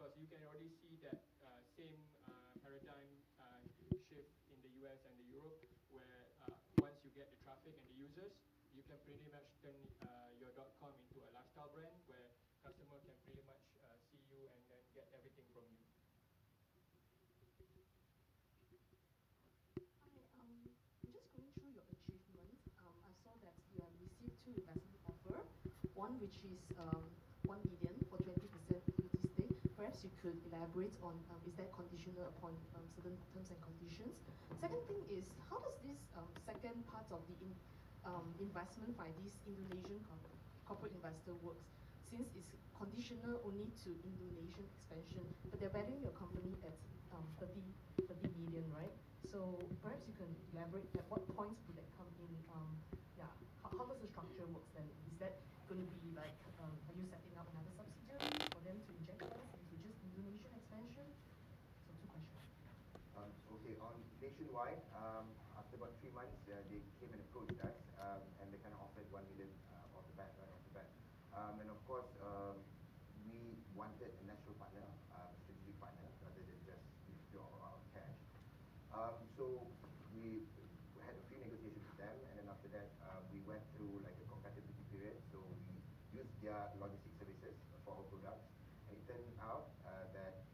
because you can already see that same paradigm shift in the US and the Europe, where once you get the traffic and the users, you can pretty much turn your .com into a lifestyle brand where customer can pretty much see you and then get everything from you. Just going through your achievements, I saw that you have received two investment offer. One which is 1 million for 20% equity stake. Perhaps you could elaborate on is that conditional upon certain terms and conditions. Second thing is how does this second part of the investment by this Indonesian corporate investor works? Since it's conditional only to Indonesian expansion, but they're valuing your company at 30 million, right? So perhaps you can elaborate at what points would that come in? Yeah, how does the structure works then? Is that going to be like, are you setting up another subsidiary for them to inject us into just Indonesian expansion? So two questions. Okay, on Nationwide, after about 3 months, they came and approached us, and they kind of offered 1 million off the bat, right off the bat. And of course, we wanted a natural partner, strategic partner, rather than just withdraw our cash. So we had a few negotiations with them, and then after that, we went through like a compatibility period. So we used their logistics services for our products, and it turned out that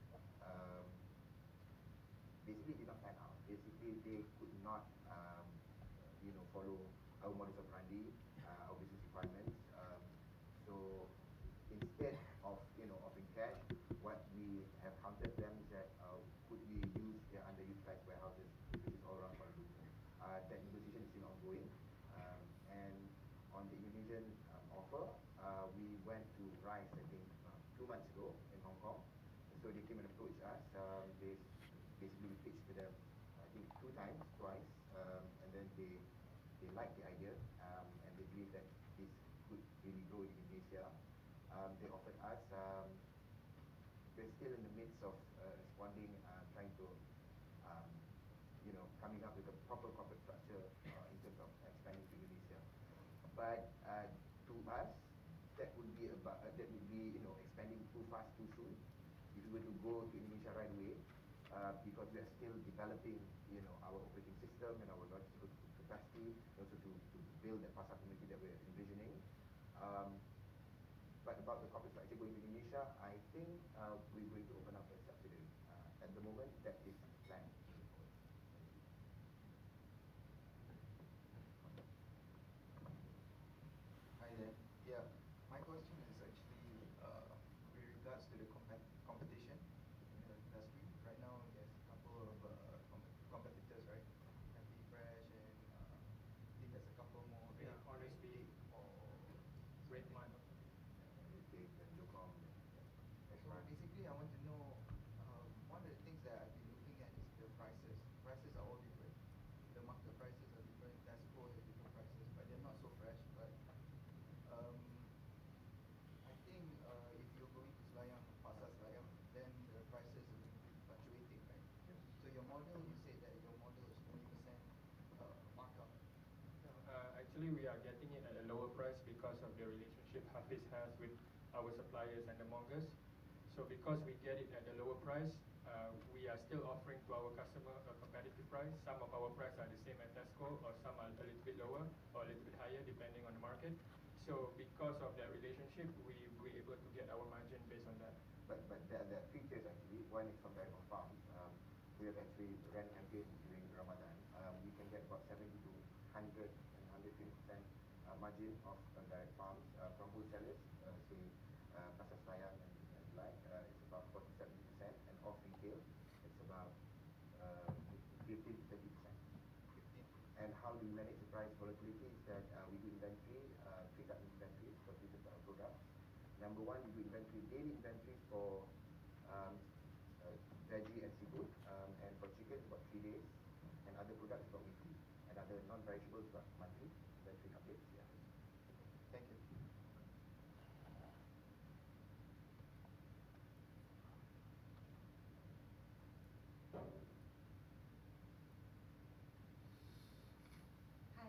basically did not pan out. Basically, they could not, follow our modus operandi, our business requirements. So instead of offering cash, what we have countered them is that could we use their underutilized warehouses, which is all around Kuala Lumpur. That negotiation is still ongoing. And on the Indonesian offer, we went to RISE, I think, 2 months ago in Hong Kong. So they came and approached us. They basically we pitched to them, I think, twice, and then they liked the idea, and they believe that this could really grow in Indonesia. They offered us. We're still in the midst of responding, trying to, coming up with a proper corporate structure in terms of expanding to Indonesia. But to us, that would be expanding too fast, too soon. If we were to go to Indonesia right away, because we are still developing, our operating system and our logistical capacity, also to build that pasar community that we're envisioning. But about the corporate structure going to Indonesia, I think we're going to open up a subsidiary. At the moment, that is planned. Hi there. Yeah, my question is actually with regards to the competition in the industry. Right now, there's a couple of competitors, right? Happy Fresh and I think there's a couple more. Yeah, Honestbee or Redmart. So basically, I want to know, one of the things that I've been looking at is the prices. Prices are all different. The market prices are different. Tesco has different prices, but they're not so fresh. But I think if you're going to Selayang, Pasar Selayang, then the prices will be fluctuating, right? Yes. So your model, you said that your model is 20% markup. Actually, we are getting it at a lower price because of the relationship Hafiz has with our suppliers and the mongers. So because we get it at a lower price, we are still offering to our customer a competitive price. Some of our prices are the same as Tesco, or some are a little bit lower or a little bit higher depending on the market. So because of that relationship, we were able to get our margin based on that. But there are 3 tiers actually. One is from direct farms. We have actually ran a campaign during Ramadan. We can get about 70 to 100 and 120% margin of direct farms from wholesalers, say Pasar Selayang and like. It's about 40-70%, and off retail, it's about 15 to 30%. And how do we manage the price volatility is that we do inventory, pick up inventory for different products. Number one, we do inventory, daily inventory for veggie and seafood, and for chicken it's about 3 days, and other products about weekly, and other non-perishables about monthly inventory updates. Yeah. Thank you. Hi.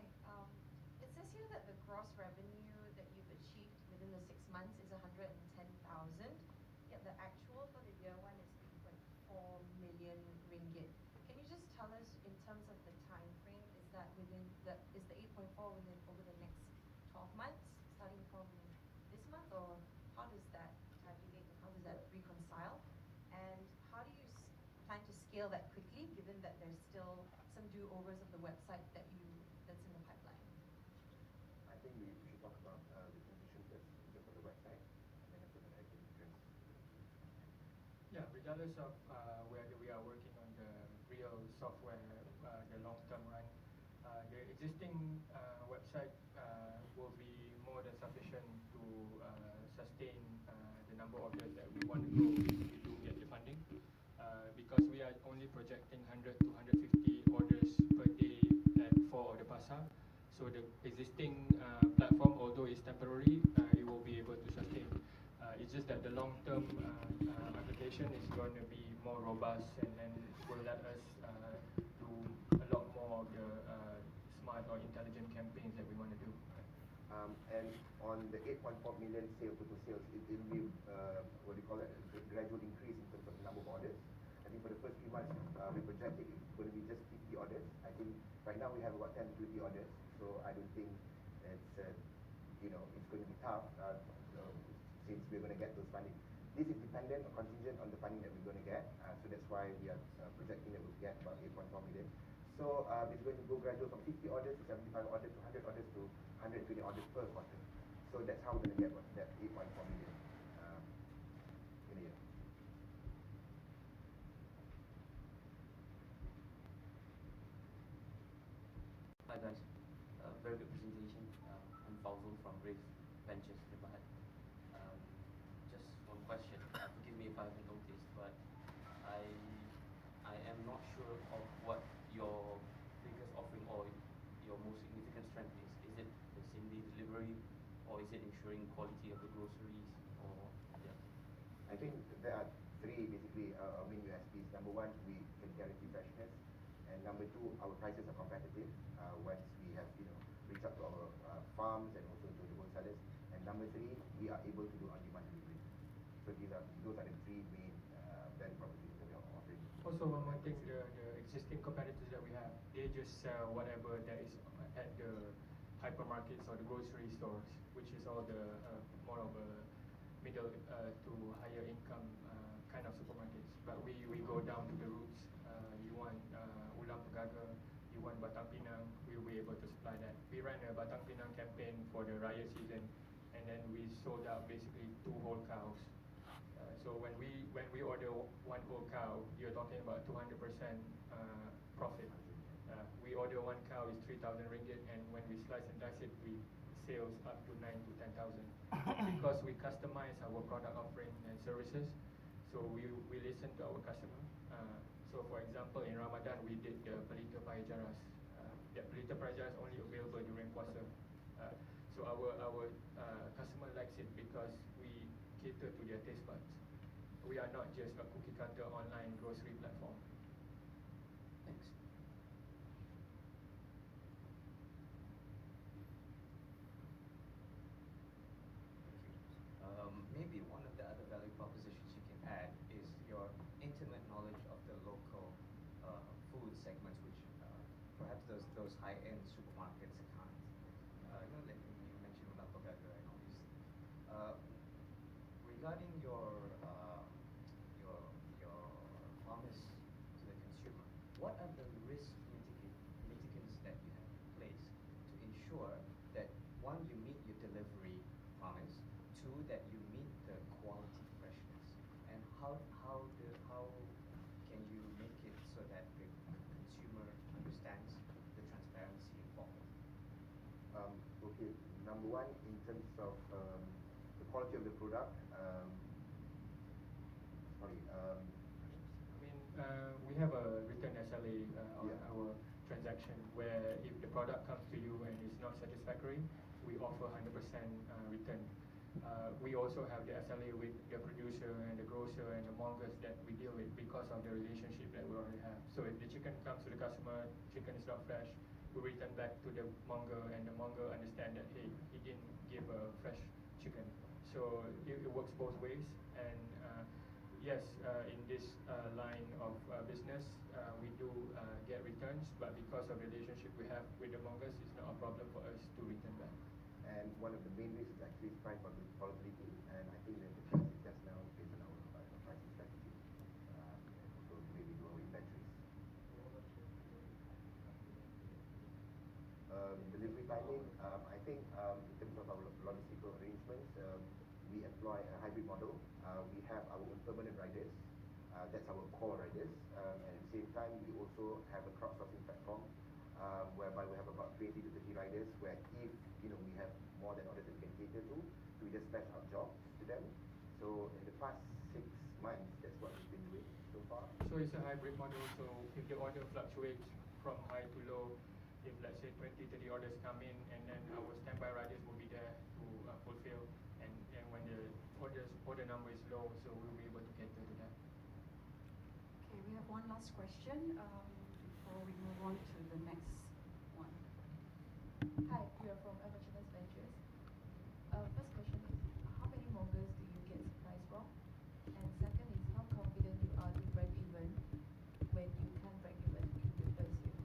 It says here that the gross revenue that you've achieved within the 6 months is 110,000. Yet that the actual for the year one is 8.4 million ringgit. Can you just tell us in terms of the time frame, is that within is the 8.4 within over the next 12 months, starting from this month, or how does that tabulate and how does that reconcile? And how do you plan to scale that quickly, given that there's still some do-overs of the website that's in the pipeline? I think we should talk about the transition first, just for the website, and then after that I can address. Yeah, regardless of whether we are working on the real software, the long-term run, the existing website will be more than sufficient to sustain the number of orders that we want to grow if we do get the funding. Because we are only projecting 100 to 150 orders per day at 4 Order Pasar. So the existing platform, although it's temporary, it will be able to sustain. It's just that the long-term application is going to be more robust and then will let us do a lot more of the smart or intelligent campaigns that we want to do. And on the 8.4 million total sales, it will be what do you call it, a gradual increase in terms of the number of orders. I think for the first 3 months, we projected it's going to be just 50 orders. I think right now we have about 10 to 20 orders, so I don't think it's it's going to be tough since we're going to get those funding. This is dependent or contingent on the funding that we're going to get, so that's why we are projecting that we'll get about 8.4 million. So it's going to go gradual from 50 orders to 75 orders to 100 orders to 120 orders per quarter. So that's how we're going to get that 8.4 million in a year. Hi guys, very good presentation. I'm Fauzul from Brave Ventures, Riverhead. Just one question. Forgive me if I haven't noticed, but I am not sure of what your biggest offering or your most significant strength is. Is it the same-day delivery, or is it ensuring quality of the groceries, or yeah? I think there are 3 basically our main USPs. Number 1, we can guarantee freshness, and number 2, our prices are competitive once we have reached out to our farms and also to the wholesalers. And number 3, we are able to do on-demand delivery. So those are the 3 main value propositions that we are offering. Also, one more thing, the existing competitors that we have, they just sell whatever that is at the hypermarkets or the grocery stores, which is all the more of a middle to higher income kind of supermarkets. But we go down to the roots. You want Ulam Pegaga, you want Batang Pinang, we'll be able to supply that. We ran a Batang Pinang campaign for the Raya season, and then we sold out basically 2 whole cows. So when we order 1 whole cow, you're talking about 200% profit. We order 1 cow is 3,000 ringgit, and when we slice and dice it, we sales up to 9 to 10,000 because we customize our product offering and services. So we listen to our customer. So for example, in Ramadan we did the pelita paella jaras. That pelita paella jaras only available during puasa. So our customer likes it because we cater to their taste buds. We are not just a cookie cutter online grocery platform. Thanks. Maybe one of the other value propositions you can add is your intimate knowledge of the local food segments, which perhaps those high-end supermarkets can't. Like you mentioned Ulam Pegaga and all these. Regarding your promise to the consumer, what are the risk mitigants that you have in place to ensure that 1, you meet your delivery promise, 2, that you meet the quality freshness, and how can you make it so that the consumer understands the transparency involved? Okay, number 1, in terms of the quality of the product, we have a written SLA on our transaction where if the product comes to you and is not satisfactory, we offer 100% return. We also have the SLA with the producer and the grocer and the mongers that we deal with because of the relationship that we already have. So if the chicken comes to the customer, chicken is not fresh, we return back to the monger, and the monger understand that, hey, he didn't give a fresh chicken. So it works both ways, and yes, in this line of business, we do get returns, but because of the relationship we have with the mongers, it's not a problem for us to return back. And one of the main risks is actually price volatility, and I think that the choice is just now based on our pricing strategy, and also the way we do our inventories. Delivery timing, I think in terms of our logistical arrangements, we employ a hybrid model. We have our own permanent riders, that's our core riders, and at the same time we also have a crowdsourcing platform whereby we have about 20 to 30 riders, where if we have more than orders that we can cater to, so we just pass out jobs to them. So in the past 6 months, that's what we've been doing so far. So it's a hybrid model, so if the order fluctuates from high to low, if let's say 20, 30 orders come in, and then our standby riders will be there to fulfill, and when the order number is low, so we'll be able to cater to that. Okay, we have one last question before we move on to the next one. Hi, we are from Amateur Ventures. First question is, how many mongers do you get supplies from? And second is, how confident you are to break even when you can break even in the first year?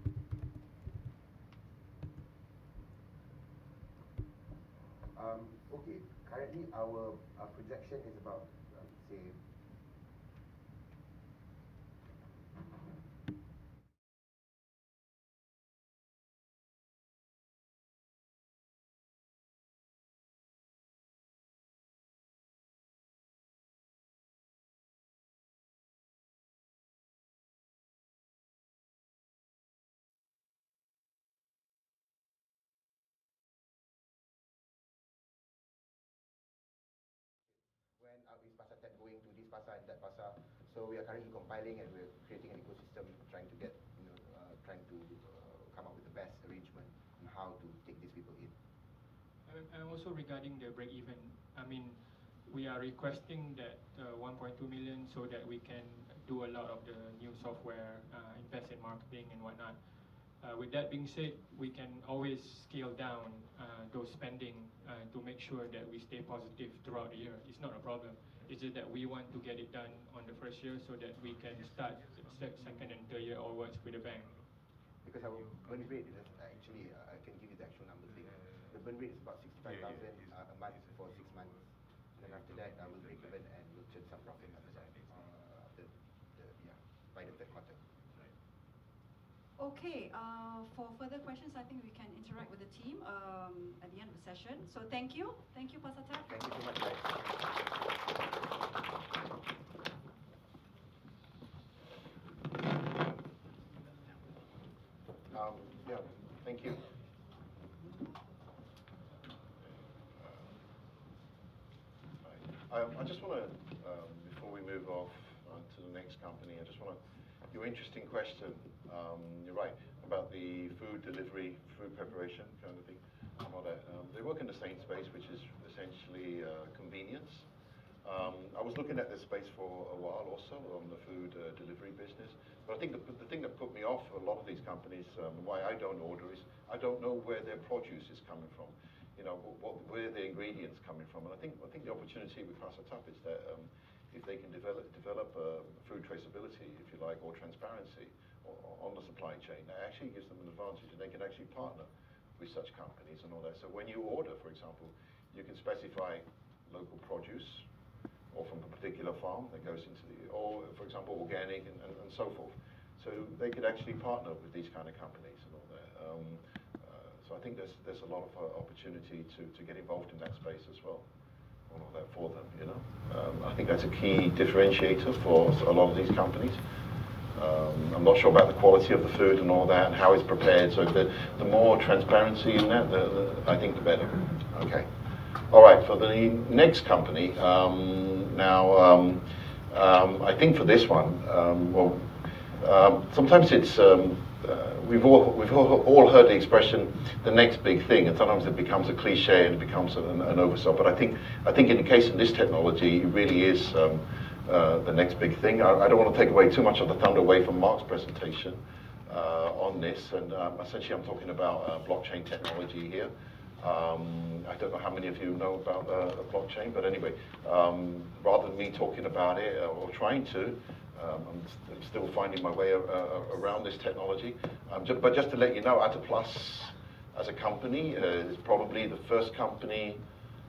Okay, currently our projection is about, say, when is Pasar Tech going to this pasar and that pasar. So we are currently compiling and we're creating an ecosystem, trying to get, come up with the best arrangement on how to take these people in. And also regarding the break even, I mean, we are requesting that 1.2 million so that we can do a lot of the new software, invest in marketing and whatnot. With that being said, we can always scale down those spending to make sure that we stay positive throughout the year. It's not a problem. It's just that we want to get it done on the first year so that we can start second and third year onwards with a bang. Because our burn rate is actually, I can give you the actual numbers later. The burn rate is about 65,000 a month for 6 months. Then after that, we'll break even and we'll turn some profit after that, by the third quarter. Okay, for further questions, I think we can interact with the team at the end of the session. So thank you. Thank you, Pasar Tech. Thank you so much, guys. Yeah, thank you. I just want to, before we move off to the next company, I just want to, your interesting question, you're right, about the food delivery, food preparation kind of thing. They work in the same space, which is essentially convenience. I was looking at this space for a while also on the food delivery business, but I think the thing that put me off a lot of these companies, why I don't order, is I don't know where their produce is coming from. Where the ingredients coming from, and I think the opportunity with Pasar Tech is that if they can develop food traceability, if you like, or transparency on the supply chain, that actually gives them an advantage, and they can actually partner with such companies and all that. So when you order, for example, you can specify local produce, or from a particular farm that goes into or for example organic and so forth. So they could actually partner with these kind of companies and all that. So I think there's a lot of opportunity to get involved in that space as well, all of that for them. I think that's a key differentiator for a lot of these companies. I'm not sure about the quality of the food and all that and how it's prepared. So the more transparency in that, I think the better. Okay. All right. For the next company I think for this one, sometimes it's. We've all heard the expression, the next big thing, and sometimes it becomes a cliche and it becomes an oversell. But I think in the case of this technology, it really is the next big thing. I don't want to take away too much of the thunder away from Mark's presentation on this, and essentially I'm talking about blockchain technology here. I don't know how many of you know about the blockchain, but anyway, rather than me talking about it or trying to, I'm still finding my way around this technology. But just to let you know, Ataplus as a company is probably the first company,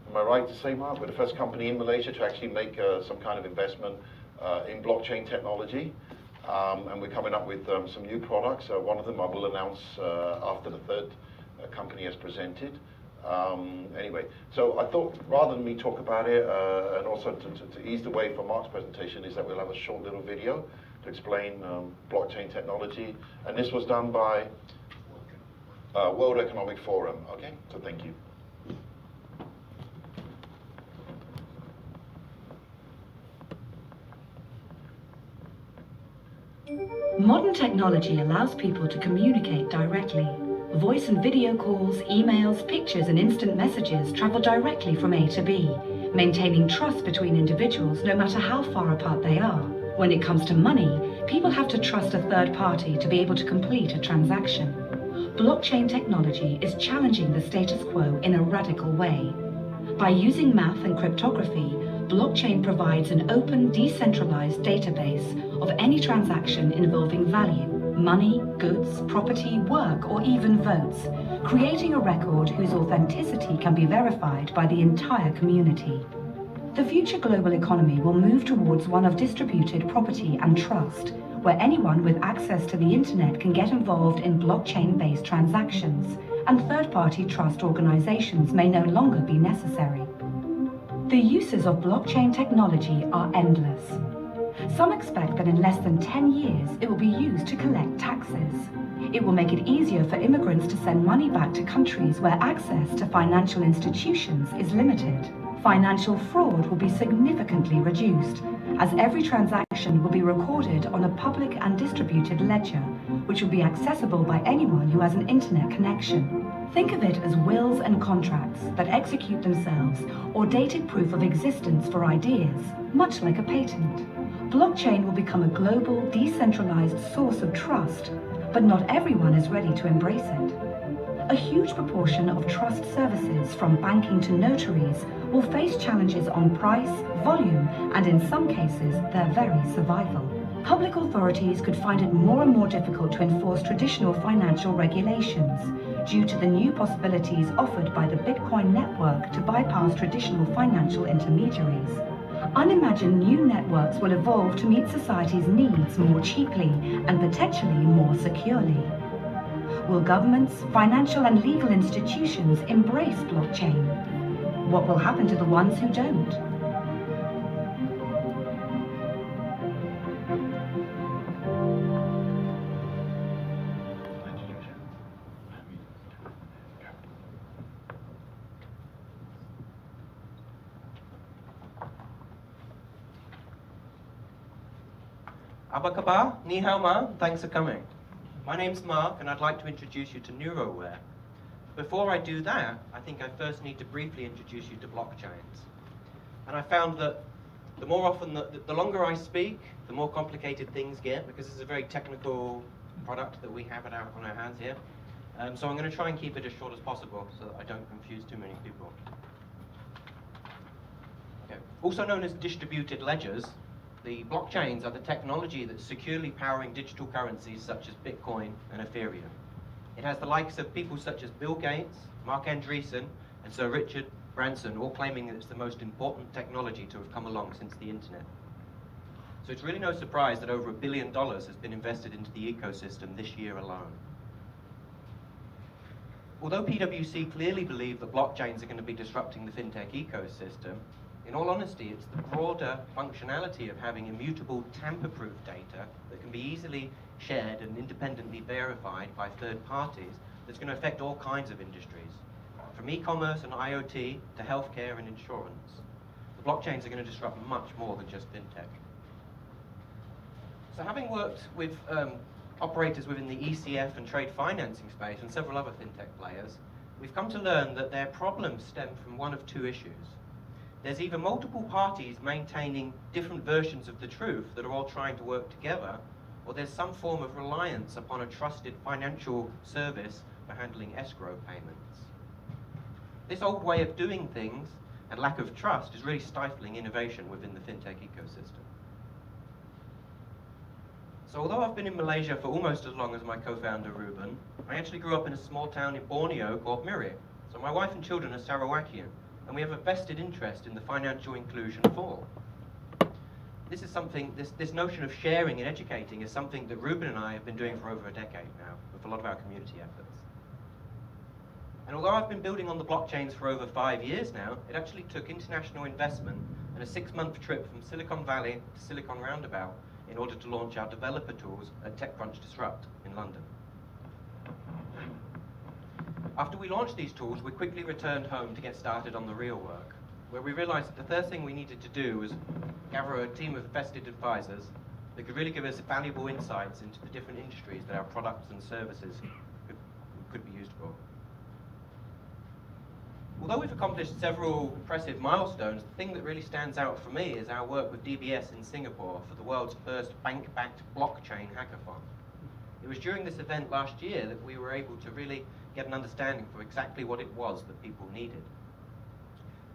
am I right to say, Mark, we're the first company in Malaysia to actually make some kind of investment in blockchain technology. And we're coming up with some new products. One of them I will announce after the third company has presented. Anyway, so I thought rather than me talk about it, and also to ease the way for Mark's presentation, is that we'll have a short little video to explain blockchain technology. And this was done by World Economic Forum. Okay, so thank you. Modern technology allows people to communicate directly. Voice and video calls, emails, pictures and instant messages travel directly from A to B, maintaining trust between individuals no matter how far apart they are. When it comes to money, people have to trust a third party to be able to complete a transaction. Blockchain technology is challenging the status quo in a radical way. By using math and cryptography, blockchain provides an open, decentralized database of any transaction involving value, money, goods, property, work, or even votes, creating a record whose authenticity can be verified by the entire community. The future global economy will move towards one of distributed property and trust, where anyone with access to the internet can get involved in blockchain-based transactions, and third-party trust organizations may no longer be necessary. The uses of blockchain technology are endless. Some expect that in less than 10 years, it will be used to collect taxes. It will make it easier for immigrants to send money back to countries where access to financial institutions is limited. Financial fraud will be significantly reduced, as every transaction will be recorded on a public and distributed ledger, which will be accessible by anyone who has an internet connection. Think of it as wills and contracts that execute themselves, or dated proof of existence for ideas, much like a patent. Blockchain will become a global, decentralized source of trust, but not everyone is ready to embrace it. A huge proportion of trust services, from banking to notaries, will face challenges on price, volume, and in some cases, their very survival. Public authorities could find it more and more difficult to enforce traditional financial regulations due to the new possibilities offered by the Bitcoin network to bypass traditional financial intermediaries. Unimagined new networks will evolve to meet society's needs more cheaply and potentially more securely. Will governments, financial and legal institutions embrace blockchain? What will happen to the ones who don't? Apa khabar? Ni hao ma, thanks for coming. My name's Mark and I'd like to introduce you to Neuroware. Before I do that, I think I first need to briefly introduce you to blockchains. And I found that the more often, the longer I speak, the more complicated things get, because it's a very technical product that we have on our hands here. So I'm going to try and keep it as short as possible so that I don't confuse too many people. Okay. Also known as distributed ledgers, the blockchains are the technology that's securely powering digital currencies such as Bitcoin and Ethereum. It has the likes of people such as Bill Gates, Mark Andreessen, and Sir Richard Branson all claiming that it's the most important technology to have come along since the internet. So it's really no surprise that over $1 billion has been invested into the ecosystem this year alone. Although PwC clearly believe that blockchains are going to be disrupting the fintech ecosystem, in all honesty, it's the broader functionality of having immutable, tamper-proof data that can be easily shared and independently verified by third parties that's going to affect all kinds of industries, from e-commerce and IoT to healthcare and insurance. The blockchains are going to disrupt much more than just fintech. So having worked with operators within the ECF and trade financing space and several other fintech players, we've come to learn that their problems stem from one of two issues. There's either multiple parties maintaining different versions of the truth that are all trying to work together, or there's some form of reliance upon a trusted financial service for handling escrow payments. This old way of doing things and lack of trust is really stifling innovation within the fintech ecosystem. So although I've been in Malaysia for almost as long as my co-founder Ruben, I actually grew up in a small town in Borneo called Miri. So my wife and children are Sarawakian, and we have a vested interest in the financial inclusion of all. This is something, this notion of sharing and educating is something that Ruben and I have been doing for over a decade now, with a lot of our community efforts. And although I've been building on the blockchains for over 5 years now, it actually took international investment and a 6-month trip from Silicon Valley to Silicon Roundabout in order to launch our developer tools at TechCrunch Disrupt in London. After we launched these tools, we quickly returned home to get started on the real work, where we realized that the first thing we needed to do was gather a team of vested advisors that could really give us valuable insights into the different industries that our products and services could be used for. Although we've accomplished several impressive milestones, the thing that really stands out for me is our work with DBS in Singapore for the world's first bank-backed blockchain hackathon. It was during this event last year that we were able to really get an understanding for exactly what it was that people needed.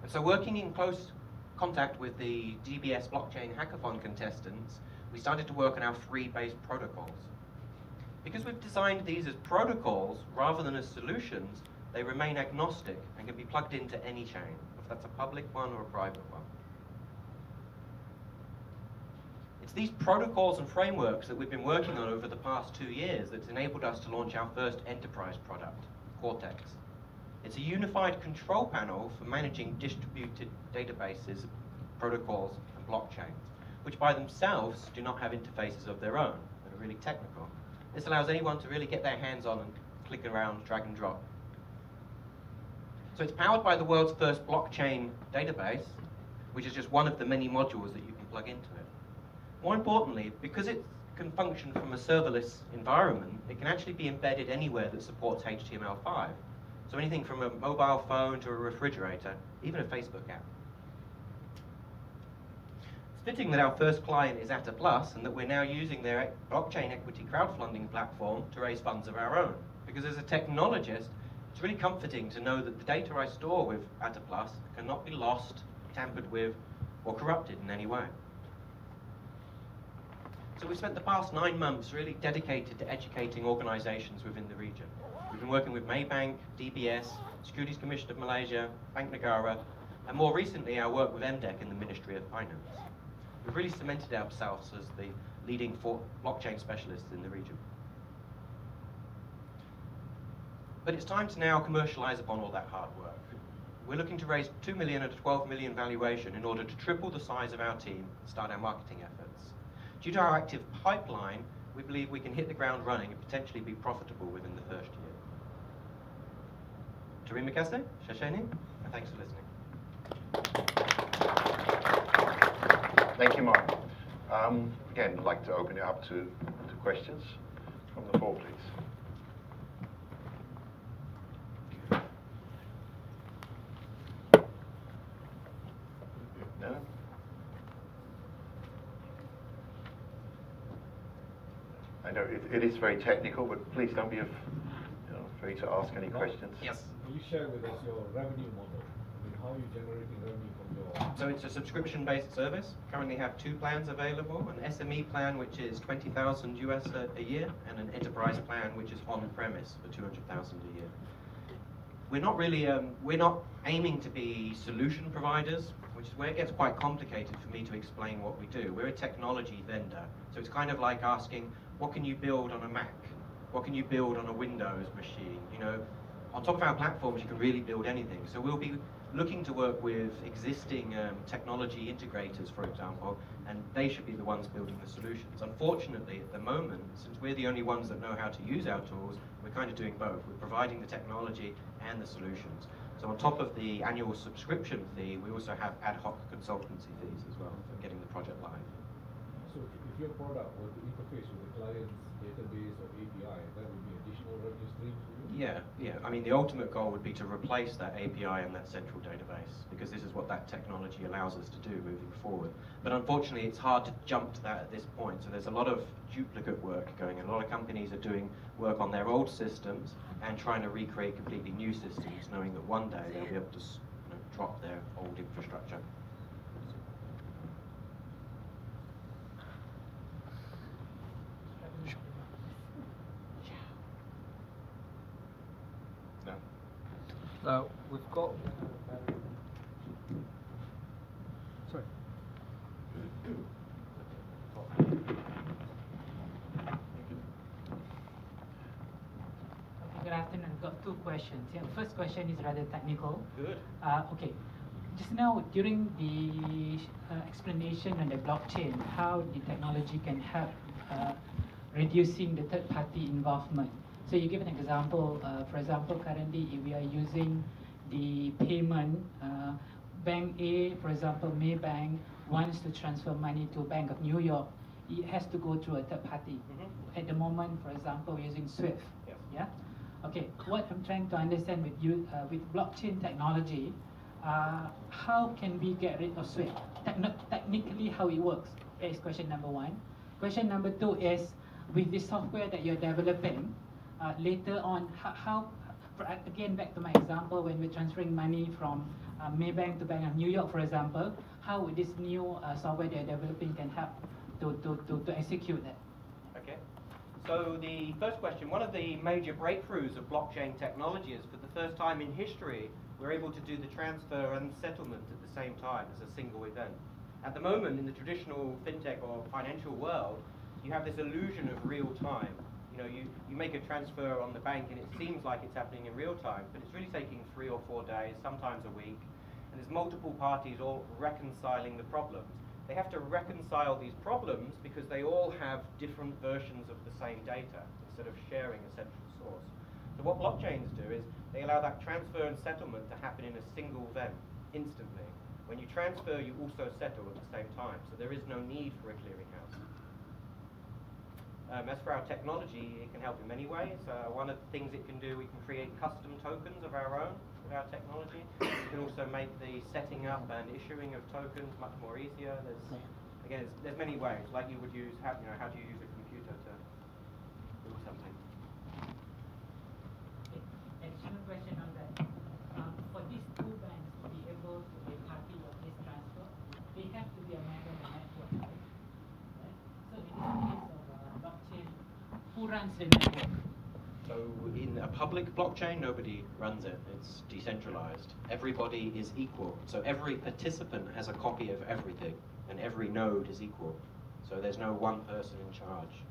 And so working in close contact with the DBS blockchain hackathon contestants, we started to work on our 3 base protocols. Because we've designed these as protocols rather than as solutions, they remain agnostic and can be plugged into any chain, if that's a public one or a private one. It's these protocols and frameworks that we've been working on over the past 2 years that's enabled us to launch our first enterprise product, Cortex. It's a unified control panel for managing distributed databases, protocols, and blockchains, which by themselves do not have interfaces of their own that are really technical. This allows anyone to really get their hands on and click around, drag and drop. So it's powered by the world's first blockchain database, which is just one of the many modules that you can plug into it. More importantly, because it can function from a serverless environment, it can actually be embedded anywhere that supports HTML5. So anything from a mobile phone to a refrigerator, even a Facebook app. It's fitting that our first client is Atta Plus and that we're now using their blockchain equity crowdfunding platform to raise funds of our own. Because as a technologist, it's really comforting to know that the data I store with Atta Plus cannot be lost, tampered with, or corrupted in any way. So we've spent the past 9 months really dedicated to educating organizations within the region. We've been working with Maybank, DBS, Securities Commission of Malaysia, Bank Negara, and more recently our work with MDEC in the Ministry of Finance. We've really cemented ourselves as the leading blockchain specialists in the region. But it's time to now commercialize upon all that hard work. We're looking to raise 2 million at a 12 million valuation in order to triple the size of our team and start our marketing efforts. Due to our active pipeline, we believe we can hit the ground running and potentially be profitable within the first year. Terima kasih, Shasheni, and thanks for listening. Thank you, Mark. Again, I'd like to open it up to questions from the floor, please. No? I know it is very technical, but please don't be afraid to ask any questions. Yes. Will you share with us your revenue model? I mean, how are you generating revenue from your... So it's a subscription-based service. Currently have 2 plans available, an SME plan which is 20,000 US a year, and an enterprise plan which is on-premise for 200,000 a year. We're not really, we're not aiming to be solution providers, which is where it gets quite complicated for me to explain what we do. We're a technology vendor, so it's kind of like asking, what can you build on a Mac? What can you build on a Windows machine? You know, on top of our platforms, you can really build anything. So we'll be looking to work with existing technology integrators, for example, and they should be the ones building the solutions. Unfortunately, at the moment, since we're the only ones that know how to use our tools, we're kind of doing both. We're providing the technology and the solutions. So on top of the annual subscription fee, we also have ad hoc consultancy fees as well for getting the project live. So if your product were to interface with the client's database or API, that would be additional revenue stream for you? Yeah. I mean, the ultimate goal would be to replace that API and that central database, because this is what that technology allows us to do moving forward. But unfortunately, it's hard to jump to that at this point. So there's a lot of duplicate work going on. A lot of companies are doing work on their old systems, and trying to recreate completely new systems, knowing that one day they'll be able to drop their old infrastructure. No. We've got. Sorry. Good afternoon. I've got two questions. Yeah, the first question is rather technical. Good. Okay. Just now, during the explanation on the blockchain, how the technology can help reducing the third-party involvement. So you give an example. For example, currently, if we are using the payment, Bank A, for example, Maybank, wants to transfer money to Bank of New York, it has to go through a third party. At the moment, for example, we're using SWIFT. Yes. Yeah. Okay. What I'm trying to understand with you, with blockchain technology, how can we get rid of SWIFT? Technically, how it works? That is question number one. Question number two is, with the software that you're developing, later on, again, back to my example, when we're transferring money from Maybank to Bank of New York, for example, how would this new software that you're developing can help to execute that? Okay. So the first question, one of the major breakthroughs of blockchain technology is for the first time in history, we're able to do the transfer and settlement at the same time as a single event. At the moment, in the traditional fintech or financial world, you have this illusion of real time. You know, you make a transfer on the bank and it seems like it's happening in real time, but it's really taking 3 or 4 days, sometimes a week, and there's multiple parties all reconciling the problems. They have to reconcile these problems because they all have different versions of the same data instead of sharing a central source. So what blockchains do is they allow that transfer and settlement to happen in a single event, instantly. When you transfer, you also settle at the same time, so there is no need for a clearinghouse. As for our technology, it can help in many ways. One of the things it can do, we can create custom tokens of our own with our technology. We can also make the setting up and issuing of tokens much more easier. There's many ways. Like you would use, how do you use a computer to do something? Additional question on that. For these two banks to be able to be party of this transfer, they have to be a member of the network, right? So in this case of blockchain, who runs the network? So in a public blockchain, nobody runs it. It's decentralized. Everybody is equal. So every participant has a copy of everything, and every node is equal. So there's no one person in charge.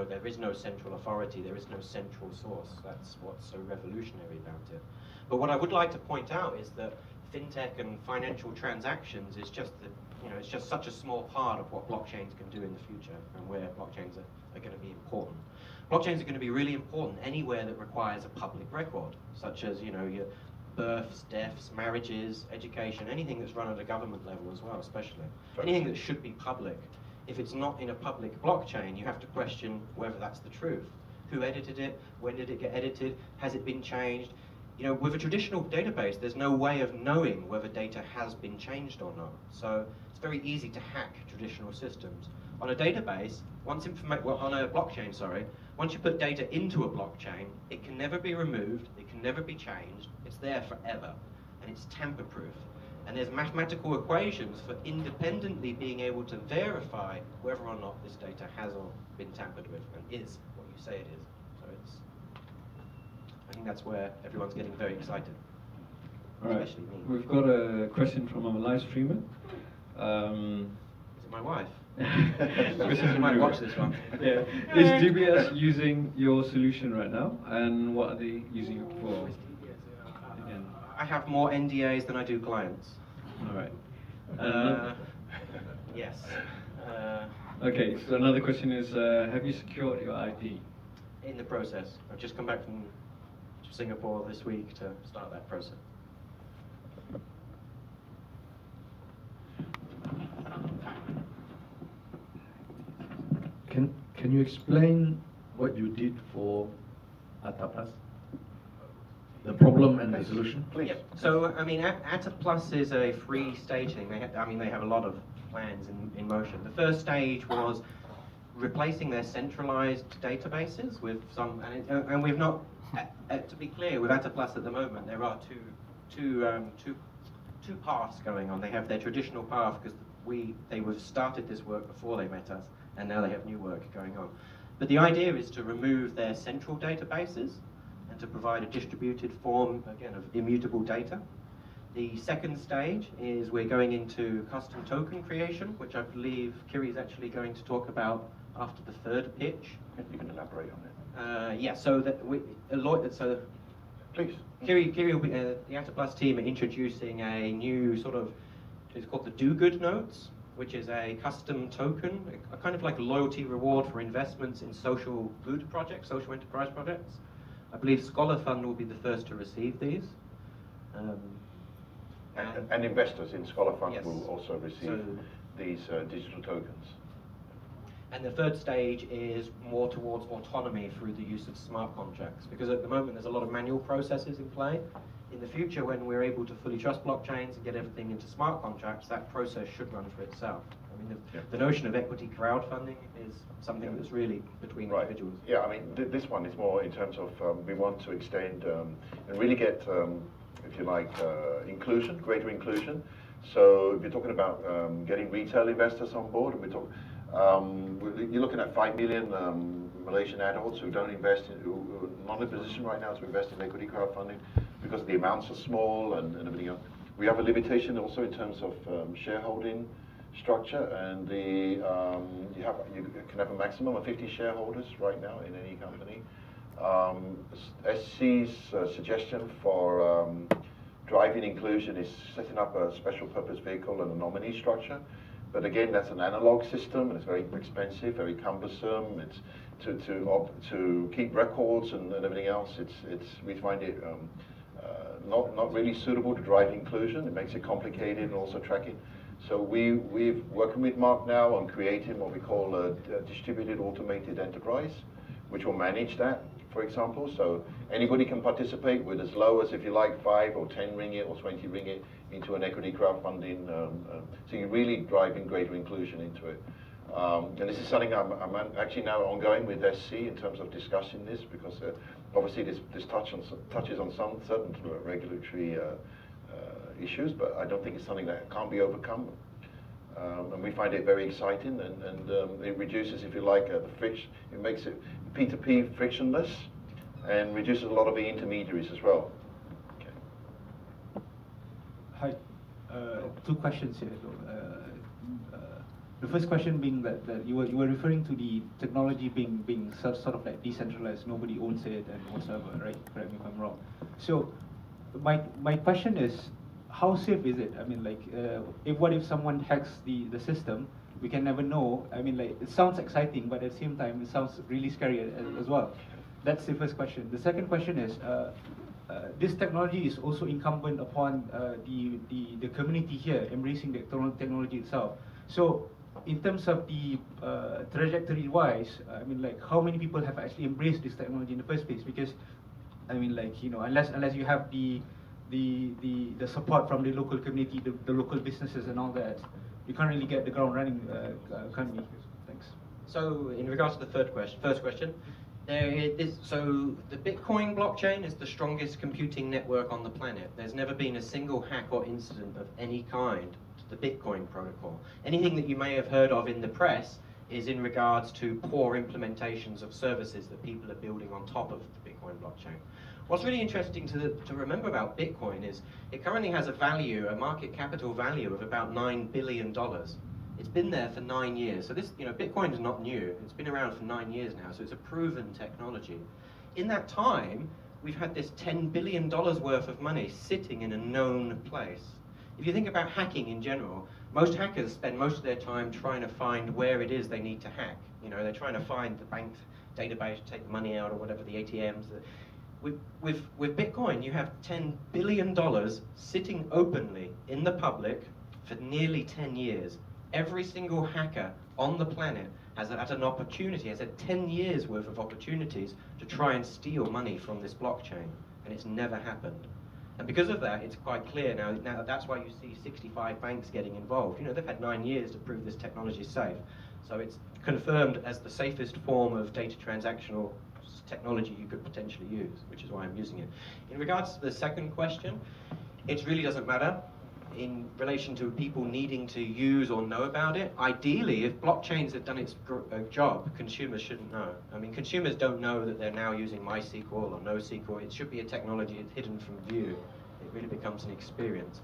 There is no central authority. There is no central source. That's what's so revolutionary about it. But what I would like to point out is that fintech and financial transactions is just it's just such a small part of what blockchains can do in the future, and where blockchains are going to be important. Blockchains are going to be really important anywhere that requires a public record, such as your births, deaths, marriages, education, anything that's run at a government level as well, especially. Anything that should be public. If it's not in a public blockchain, you have to question whether that's the truth. Who edited it? When did it get edited? Has it been changed? With a traditional database, there's no way of knowing whether data has been changed or not. So it's very easy to hack traditional systems. On a database, on a blockchain, once you put data into a blockchain, it can never be removed, it can never be changed, it's there forever, and it's tamper-proof. And there's mathematical equations for independently being able to verify whether or not this data has or been tampered with and is what you say it is. So I think that's where everyone's getting very excited. All right, Especially me. we've got a question from our live streamer. Is it my wife? You might watch this one. Yeah. Is DBS using your solution right now, and what are they using it for? Again. I have more NDAs than I do clients. All right. Yes. Okay, so another question is, have you secured your IP? In the process. I've just come back from Singapore this week to start that process. Can you explain what you did for AtaPlus? The problem and the solution? Please. Yep. So, AtaPlus is a free stage thing. They have a lot of plans in motion. The first stage was replacing their centralized databases with some, and we've not To be clear, with Ataplus at the moment, there are two paths going on. They have their traditional path because they were started this work before they met us, and now they have new work going on. But the idea is to remove their central databases and to provide a distributed form, again, of immutable data. The second stage is we're going into custom token creation, which I believe Kiri is actually going to talk about after the third pitch. You can elaborate on it. Yeah, so that please. Kiri will be, the Ataplus team are introducing a new sort of, it's called the Do Good Notes, which is a custom token, a kind of like a loyalty reward for investments in social good projects, social enterprise projects. I believe Scholar Fund will be the first to receive these. And investors in Scholar Fund Yes. will also receive these digital tokens. And the third stage is more towards autonomy through the use of smart contracts, because at the moment there's a lot of manual processes in play. In the future, when we're able to fully trust blockchains and get everything into smart contracts, that process should run for itself. I mean, the notion of equity crowdfunding is something that's really between individuals. Yeah, I mean, this one is more in terms of we want to extend and really get, if you like, inclusion, greater inclusion. So if you're talking about getting retail investors on board, and we talk, you're looking at 5 million Malaysian adults who don't invest, who are not in a position right now to invest in equity crowdfunding because the amounts are small and everything else. We have a limitation also in terms of shareholding structure, and you can have a maximum of 50 shareholders right now in any company. SC's suggestion for driving inclusion is setting up a special purpose vehicle and a nominee structure. But again, that's an analog system, and it's very expensive, very cumbersome. It's to keep records and everything else. We find it not really suitable to drive inclusion. It makes it complicated and also tracking. So we're working with Mark now on creating what we call a distributed automated enterprise, which will manage that, for example. So anybody can participate with as low as, if you like, 5 or 10 ringgit or 20 ringgit into an equity crowdfunding. So you're really driving greater inclusion into it. And this is something I'm actually now ongoing with SC in terms of discussing this, because obviously this touches on some certain regulatory issues, but I don't think it's something that can't be overcome. And we find it very exciting, and it reduces, if you like, the friction. It makes it P2P frictionless and reduces a lot of the intermediaries as well. Hi, two questions here. The first question being that you were referring to the technology being sort of like decentralized, nobody owns it and whatsoever, right? Correct me if I'm wrong. So my question is, how safe is it? I mean, like, what if someone hacks the system? We can never know. I mean, like, it sounds exciting, but at the same time, it sounds really scary as well. That's the first question. The second question is, this technology is also incumbent upon the community here embracing the technology itself. So, in terms of the trajectory-wise, I mean, like, how many people have actually embraced this technology in the first place? Because, I mean, like, you know, unless you have the support from the local community, the local businesses and all that, you can't really get the ground running economy. Thanks. So in regards to the first question, so the Bitcoin blockchain is the strongest computing network on the planet. There's never been a single hack or incident of any kind to the Bitcoin protocol. Anything that you may have heard of in the press is in regards to poor implementations of services that people are building on top of the Bitcoin blockchain. What's really interesting to remember about Bitcoin is it currently has a market capital value of about $9 billion. It's been there for 9 years. So this, Bitcoin is not new. It's been around for 9 years now, so it's a proven technology. In that time, we've had this $10 billion worth of money sitting in a known place. If you think about hacking in general, most hackers spend most of their time trying to find where it is they need to hack. They're trying to find the bank database, take the money out or whatever, the ATMs. With Bitcoin, you have $10 billion sitting openly in the public for nearly 10 years. Every single hacker on the planet has had an opportunity, has had 10 years worth of opportunities to try and steal money from this blockchain, and it's never happened. And because of that, it's quite clear now that's why you see 65 banks getting involved. They've had 9 years to prove this technology is safe. So it's confirmed as the safest form of data transactional technology you could potentially use, which is why I'm using it. In regards to the second question, it really doesn't matter in relation to people needing to use or know about it. Ideally, if blockchains had done its job, consumers shouldn't know. I mean, consumers don't know that they're now using MySQL or NoSQL. It should be a technology that's hidden from view. It really becomes an experience.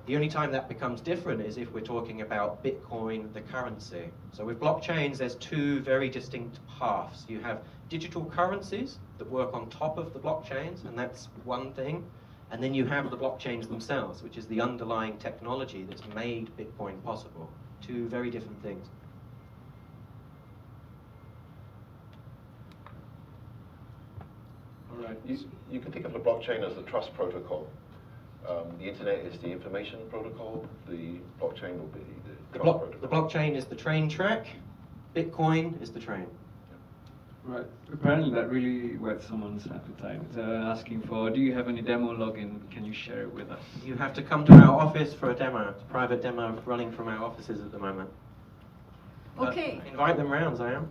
The only time that becomes different is if we're talking about Bitcoin, the currency. So with blockchains, there's two very distinct paths. You have digital currencies that work on top of the blockchains, and that's one thing. And then you have the blockchains themselves, which is the underlying technology that's made Bitcoin possible. Two very different things. All right. You can think of the blockchain as the trust protocol. The internet is the information protocol. The blockchain will be the trust protocol. The blockchain is the train track. Bitcoin is the train. Right. Apparently that really whet someone's appetite. Asking for, do you have any demo login? Can you share it with us? You have to come to our office for a demo. It's a private demo running from our offices at the moment. Okay. Invite them round, Zion.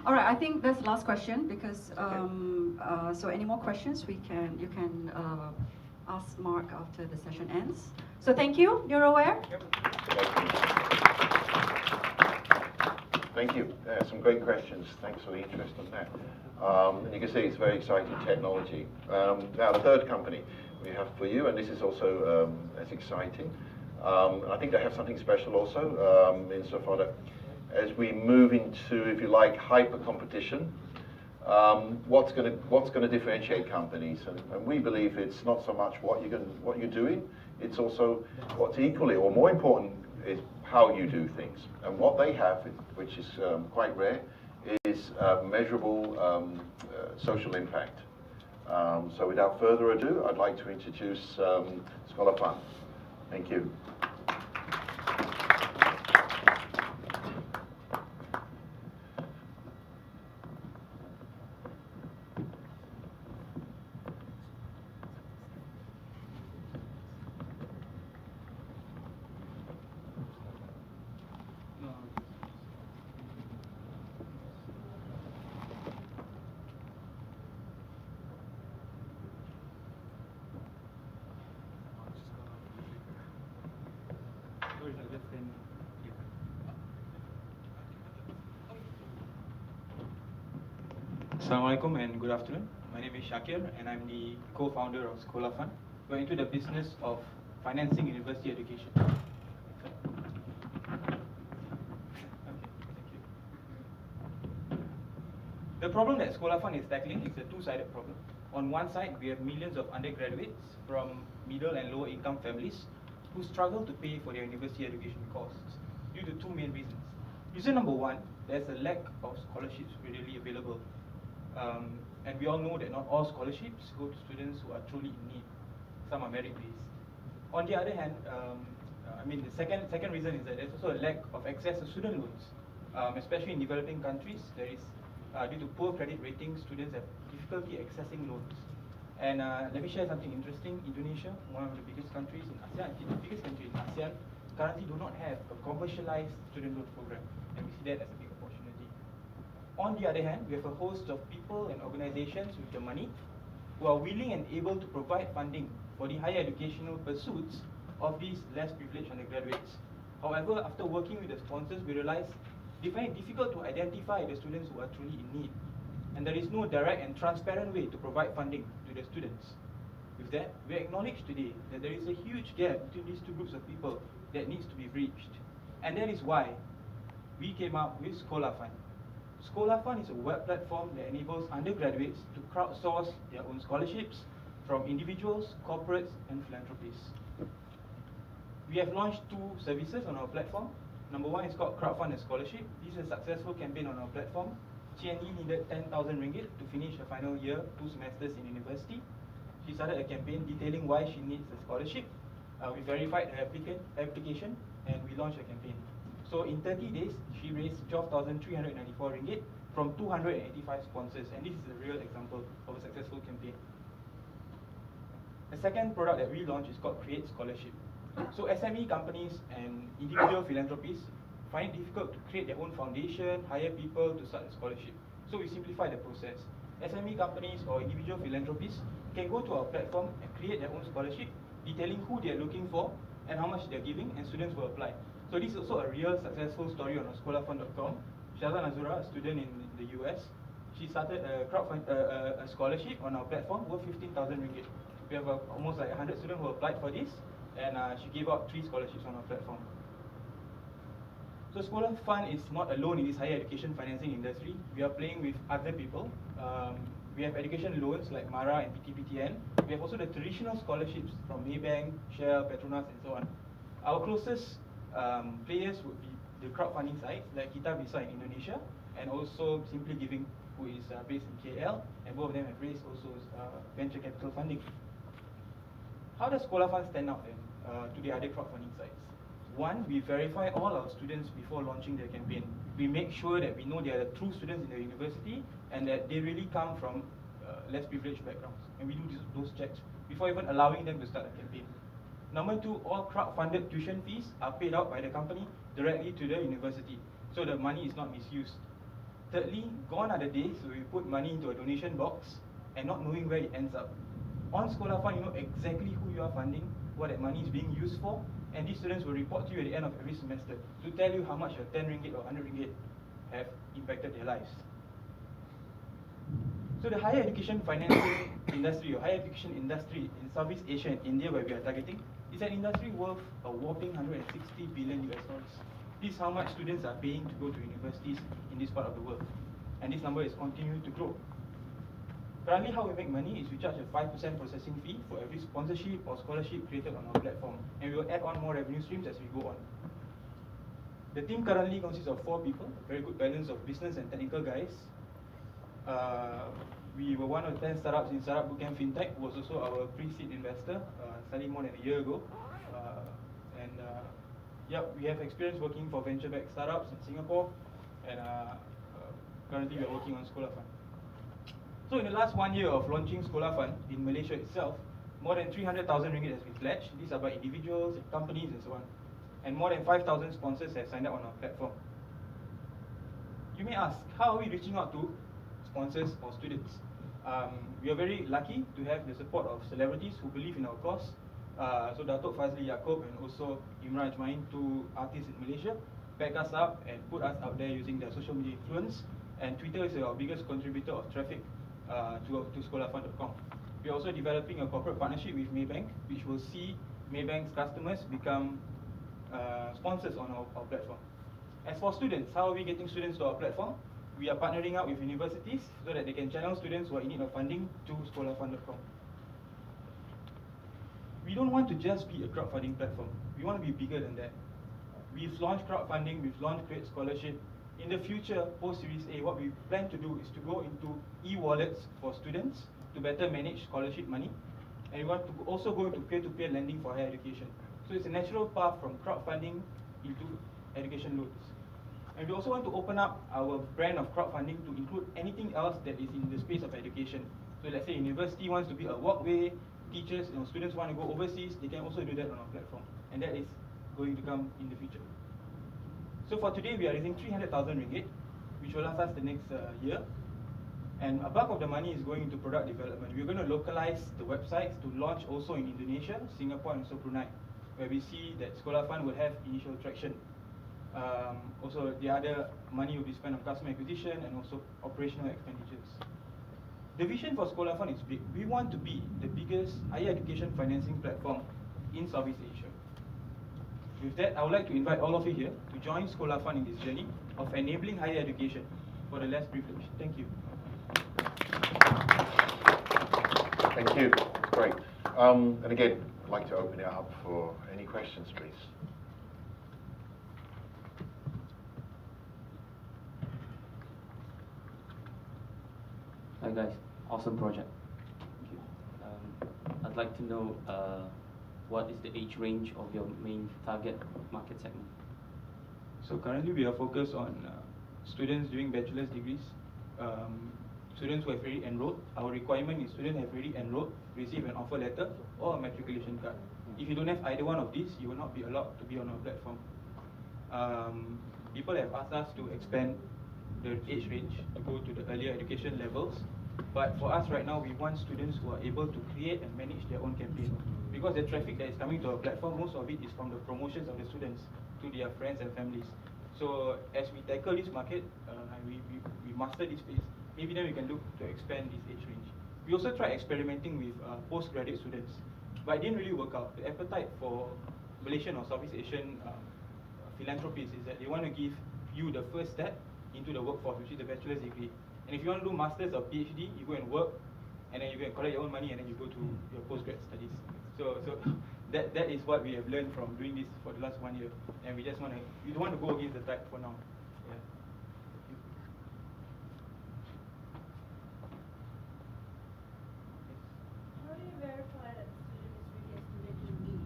All right, I think that's the last question because so any more questions you can ask Mark after the session ends. So thank you, NeuroWare. Thank you. Some great questions. Thanks for the interest on that. And you can see it's very exciting technology. Now the third company we have for you, and this is also as exciting. I think they have something special also insofar that as we move into, if you like, hyper competition, what's going to differentiate companies? And we believe it's not so much what you're doing. It's also what's equally or more important is how you do things. And what they have, which is quite rare, is measurable social impact. So without further ado, I'd like to introduce ScholarFund. Thank you. Assalamualaikum and good afternoon. My name is Shakir and I'm the co-founder of ScholarFund. We're into the business of financing university education. The problem that ScholarFund is tackling is a two-sided problem. On one side, we have millions of undergraduates from middle and lower income families who struggle to pay for their university education costs due to two main reasons. Reason number one, there's a lack of scholarships readily available. And we all know that not all scholarships go to students who are truly in need. Some are merit-based. On the other hand, the second reason is that there's also a lack of access to student loans, especially in developing countries. There is due to poor credit ratings, students have difficulty accessing loans. And let me share something interesting. Indonesia, one of the biggest countries in ASEAN, the biggest country in ASEAN, currently do not have a commercialized student loan program, and we see that as a big opportunity. On the other hand, we have a host of people and organizations with the money who are willing and able to provide funding for the higher educational pursuits of these less privileged undergraduates. However, after working with the sponsors, we realized they find it difficult to identify the students who are truly in need. And there is no direct and transparent way to provide funding to the students. With that, we acknowledge today that there is a huge gap between these two groups of people that needs to be bridged. And that is why we came up with ScholarFund. ScholarFund is a web platform that enables undergraduates to crowdsource their own scholarships from individuals, corporates, and philanthropies. We have launched two services on our platform. Number one is called Crowdfund a Scholarship. This is a successful campaign on our platform. Chian-Yi needed 10,000 ringgit to finish her final year, 2 semesters in university. She started a campaign detailing why she needs a scholarship. We verified her application and we launched a campaign. So in 30 days, she raised 12,394 ringgit from 285 sponsors, and this is a real example of a successful campaign. The second product that we launched is called Create Scholarship. So SME companies and individual philanthropies find it difficult to create their own foundation, hire people to start a scholarship. So we simplify the process. SME companies or individual philanthropists can go to our platform and create their own scholarship, detailing who they are looking for and how much they are giving, and students will apply. So this is also a real successful story on ScholarFund.com. Shazan Azura, a student in the US, she started a scholarship on our platform worth 15,000 ringgit. We have almost like 100 students who applied for this, and she gave out 3 scholarships on our platform. So ScholarFund is not alone in this higher education financing industry. We are playing with other people. We have education loans like MARA and PTPTN. We have also the traditional scholarships from Maybank, Shell, Petronas, and so on. Our closest players would be the crowdfunding sites like Kita Bisa in Indonesia, and also Simply Giving, who is based in KL, and both of them have raised also venture capital funding. How does ScholarFund stand out then to the other crowdfunding sites? One, we verify all our students before launching their campaign. We make sure that we know they are the true students in the university and that they really come from less privileged backgrounds. And we do those checks before even allowing them to start a campaign. Number 2, all crowd-funded tuition fees are paid out by the company directly to the university, so the money is not misused. Thirdly, gone are the days where we put money into a donation box and not knowing where it ends up. On ScholarFund, you know exactly who you are funding, what that money is being used for, and these students will report to you at the end of every semester to tell you how much your 10 ringgit or 100 ringgit have impacted their lives. So the higher education financing industry or higher education industry in Southeast Asia and India, where we are targeting, is an industry worth a whopping 160 billion US dollars. This is how much students are paying to go to universities in this part of the world. And this number is continuing to grow. Currently, how we make money is we charge a 5% processing fee for every sponsorship or scholarship created on our platform, and we will add on more revenue streams as we go on. The team currently consists of 4 people, a very good balance of business and technical guys. We were one of the 10 startups in Startup Bootcamp FinTech, who was also our pre-seed investor, slightly more than a year ago. Yep, we have experience working for venture-backed startups in Singapore, and currently we are working on ScholarFund. So in the last 1 year of launching ScholarFund in Malaysia itself, more than 300,000 ringgit has been pledged. These are by individuals, companies, and so on. And more than 5,000 sponsors have signed up on our platform. You may ask, how are we reaching out to sponsors or students? We are very lucky to have the support of celebrities who believe in our cause. So Datuk Fazli Yaakob and also Imran Ajmain, 2 artists in Malaysia, back us up and put us out there using their social media influence. And Twitter is our biggest contributor of traffic to ScholarFund.com. We are also developing a corporate partnership with Maybank, which will see Maybank's customers become sponsors on our platform. As for students, how are we getting students to our platform? We are partnering up with universities so that they can channel students who are in need of funding to ScholarFund.com. We don't want to just be a crowdfunding platform. We want to be bigger than that. We've launched crowdfunding, we've launched Create Scholarship. In the future, post-Series A, what we plan to do is to go into e-wallets for students to better manage scholarship money. And we want to also go into peer-to-peer lending for higher education. So it's a natural path from crowdfunding into education loans. And we also want to open up our brand of crowdfunding to include anything else that is in the space of education. So let's say university wants to be a walkway, teachers, students want to go overseas, they can also do that on our platform. And that is going to come in the future. So for today, we are raising 300,000 ringgit, which will last us the next year. And a bulk of the money is going into product development. We're going to localize the websites to launch also in Indonesia, Singapore, and also Brunei, where we see that ScholarFund will have initial traction. Also, the other money will be spent on customer acquisition and also operational expenditures. The vision for ScholarFund is big. We want to be the biggest higher education financing platform in Southeast Asia. With that, I would like to invite all of you here to join ScholarFund in this journey of enabling higher education for the less privileged. Thank you. Thank you. Great. And again, I'd like to open it up for any questions, please. Hi guys, awesome project. Thank you. I'd like to know what is the age range of your main target market segment? So currently we are focused on students doing bachelor's degrees, students who have already enrolled. Our requirement is students have already enrolled, receive an offer letter or a matriculation card. If you don't have either one of these, you will not be allowed to be on our platform. People have asked us to expand the age range to go to the earlier education levels. But for us right now, we want students who are able to create and manage their own campaign. Because the traffic that is coming to our platform, most of it is from the promotions of the students to their friends and families. So as we tackle this market, and we master this space, maybe then we can look to expand this age range. We also tried experimenting with postgraduate students, but it didn't really work out. The appetite for Malaysian or Southeast Asian philanthropists is that they want to give you the first step into the workforce, which is the bachelor's degree. And if you want to do masters or PhD, you go and work, and then you go and collect your own money, and then you go to your postgrad studies. So that is what we have learned from doing this for the last 1 year, and we don't want to go against the tide for now. Yeah. How do you verify that the student is really a student in need?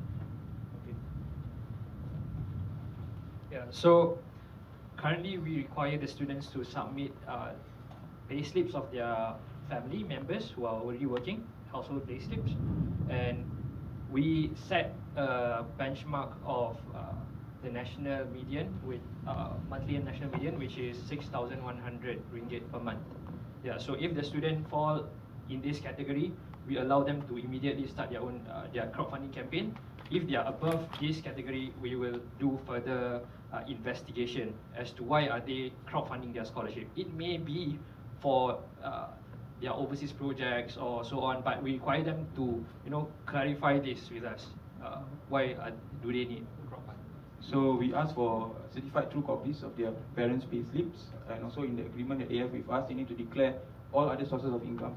Okay. Yeah, so currently we require the students to submit payslips of their family members who are already working, household payslips, and we set a benchmark of the national median with monthly and national median, which is 6,100 ringgit per month. Yeah, so if the student fall in this category, we allow them to immediately start their own their crowdfunding campaign. If they are above this category, we will do further investigation as to why are they crowdfunding their scholarship. It may be for their overseas projects or so on, but we require them to clarify this with us. Why do they need crowdfunding? So we ask for certified true copies of their parents' payslips, and also in the agreement that they have with us, they need to declare all other sources of income.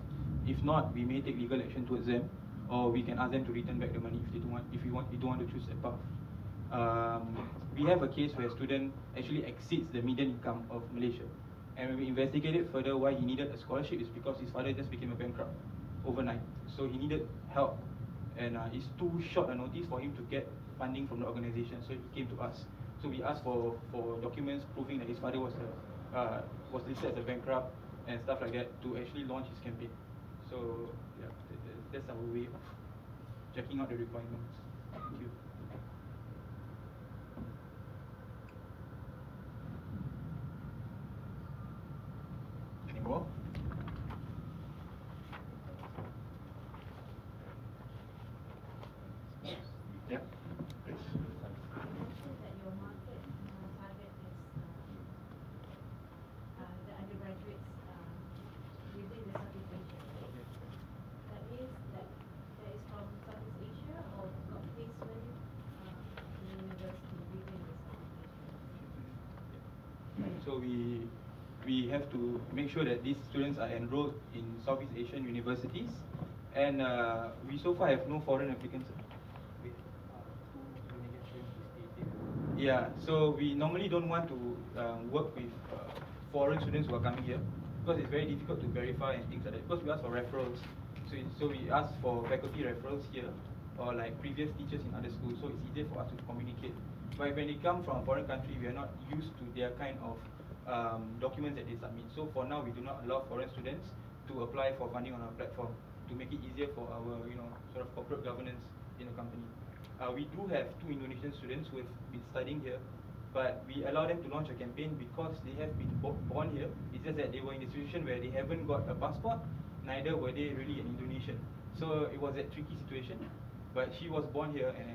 If not, we may take legal action towards them, or we can ask them to return back the money if they don't want to choose that path. We have a case where a student actually exceeds the median income of Malaysia, and when we investigated further why he needed a scholarship is because his father just became a bankrupt overnight, so he needed help, and it's too short a notice for him to get funding from the organisation, so he came to us. So we asked for documents proving that his father was listed as a bankrupt and stuff like that to actually launch his campaign. So yeah, that's our way of checking out the requirements. Thank you. Any more? Yeah, please. You mentioned that your market target is the undergraduates within the Southeast Asia. That means that is from Southeast Asia or got placement in the university within the Southeast Asia? So we have to make sure that these students are enrolled in Southeast Asian universities, and we so far have no foreign applicants. Yeah, so we normally don't want to work with foreign students who are coming here because it's very difficult to verify and things like that, because we ask for referrals. So we ask for faculty referrals here or like previous teachers in other schools, so it's easier for us to communicate. But when they come from a foreign country, we are not used to their kind of documents that they submit. So for now, we do not allow foreign students to apply for funding on our platform to make it easier for our sort of corporate governance in the company. We do have 2 Indonesian students who have been studying here, but we allow them to launch a campaign because they have been born here. It's just that they were in a situation where they haven't got a passport, neither were they really an Indonesian. So it was a tricky situation, but she was born here, and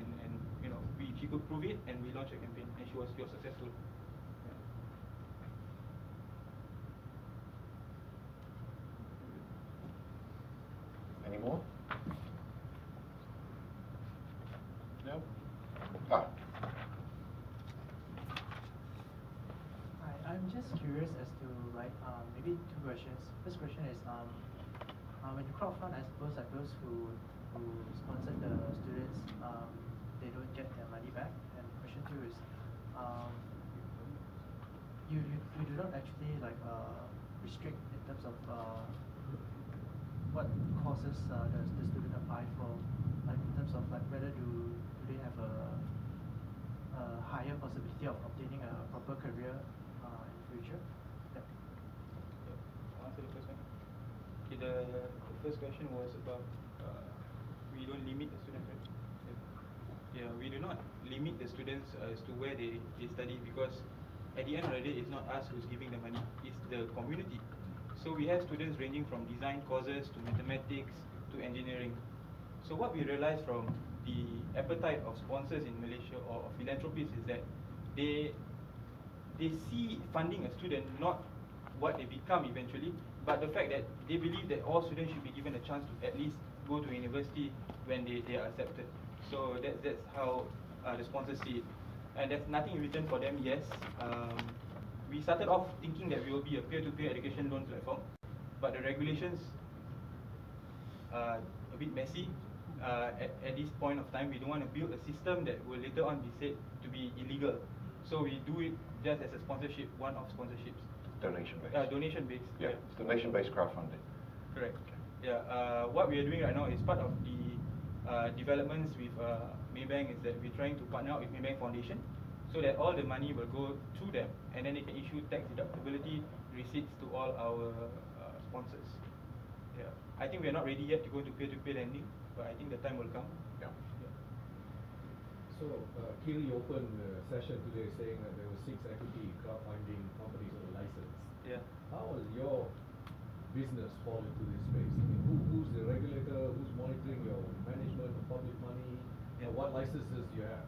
she could prove it, and we launched a campaign, and she was successful. Any more? No? Ah. Hi, I'm just curious as to maybe 2 questions. First question is when you crowdfund, I suppose that those who sponsored the students, they don't get their money back. And question 2 is you do not actually restrict in terms of what courses the student apply for, in terms of whether do they have a higher possibility of obtaining a proper career in the future? Yeah. I'll answer the first one. Okay, the first question was about we don't limit the students, right? Yeah, we do not limit the students as to where they study, because at the end of the day, it's not us who's giving the money, it's the community. So we have students ranging from design courses to mathematics to engineering. So what we realized from the appetite of sponsors in Malaysia or philanthropists is that they see funding a student not what they become eventually, but the fact that they believe that all students should be given a chance to at least go to university when they are accepted. So that's how the sponsors see it. And there's nothing in return for them, yes. We started off thinking that we will be a peer-to-peer education loan platform, but the regulations are a bit messy. At this point of time, we don't want to build a system that will later on be said to be illegal. So we do it just as a sponsorship, one-off sponsorships. Donation-based. Donation-based. Yeah, correct. donation-based crowdfunding. Correct. Yeah. What we are doing right now is part of the developments with Maybank is that we're trying to partner up with Maybank Foundation, so that all the money will go through them, and then they can issue tax deductibility receipts to all our sponsors. Yeah. I think we are not ready yet to go to peer-to-peer lending, but I think the time will come. Yeah. So, Kiri opened a session today saying that there were 6 equity crowdfunding companies on the license. Yeah. How will your business fall into this space? I mean, who's the regulator? Who's monitoring your management of public money? Yeah. What licenses do you have?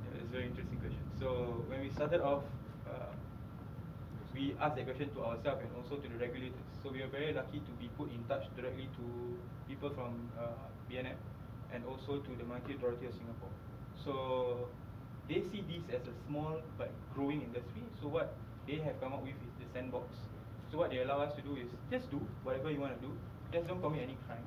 Yeah, it's a very interesting question. So when we started off, we asked that question to ourselves and also to the regulators. So we are very lucky to be put in touch directly to people from BNM and also to the Monetary Authority of Singapore. So they see this as a small but growing industry. So what they have come up with is the sandbox. So what they allow us to do is just do whatever you want to do. Just don't commit any crime.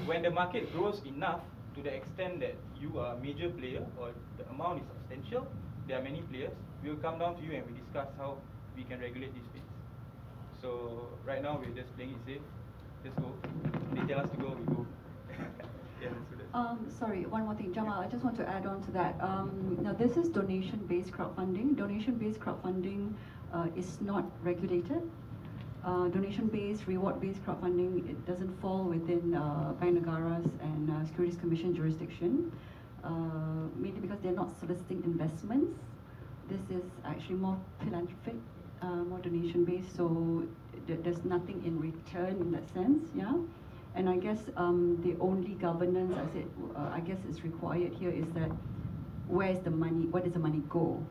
When the market grows enough to the extent that you are a major player or the amount is substantial, there are many players, we will come down to you and we discuss how we can regulate this space. So right now we're just playing it safe. Just go. They tell us to go, we go. Yeah, let's do that. Sorry, one more thing, Jamal. I just want to add on to that. Now, this is donation-based crowdfunding. Donation-based crowdfunding is not regulated. Donation-based, reward-based crowdfunding, it doesn't fall within Bank Negara's and Securities Commission jurisdiction, mainly because they're not soliciting investments. This is actually more philanthropic, more donation-based, so there's nothing in return in that sense, yeah? And I guess the only governance, I guess is required here is that where's the money, where does the money go?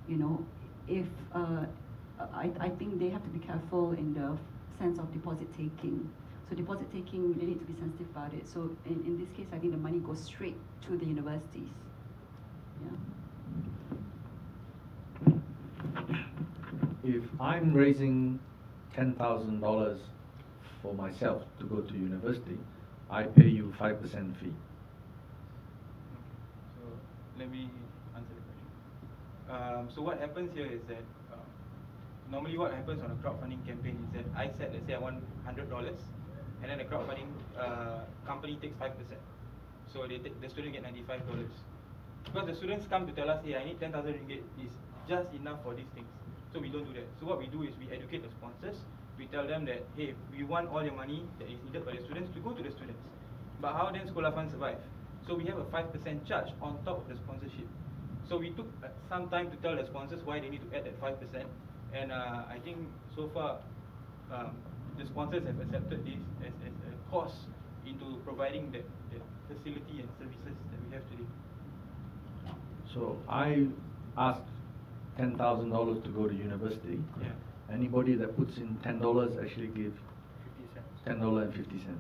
You know, if, I think they have to be careful in the sense of deposit taking. So deposit taking, they need to be sensitive about it. So in this case, I think the money goes straight to the universities, yeah? If I'm raising $10,000 for myself to go to university, I pay you 5% fee. So let me answer the question. So what happens here is that normally what happens on a crowdfunding campaign is that I said, let's say I want $100, and then the crowdfunding company takes 5%. So the student get $95. Because the students come to tell us, hey, I need 10,000 ringgit, is just enough for these things. So we don't do that. So what we do is we educate the sponsors. We tell them that, hey, we want all your money that is needed by the students to go to the students. But how then Sekolah Fund survive? So we have a 5% charge on top of the sponsorship. So we took some time to tell the sponsors why they need to add that 5%. And I think so far, the sponsors have accepted this as a cost into providing the facility and services that we have today. So I asked $10,000 to go to university. Yeah. Anybody that puts in $10 actually give 50 cents. $10.50.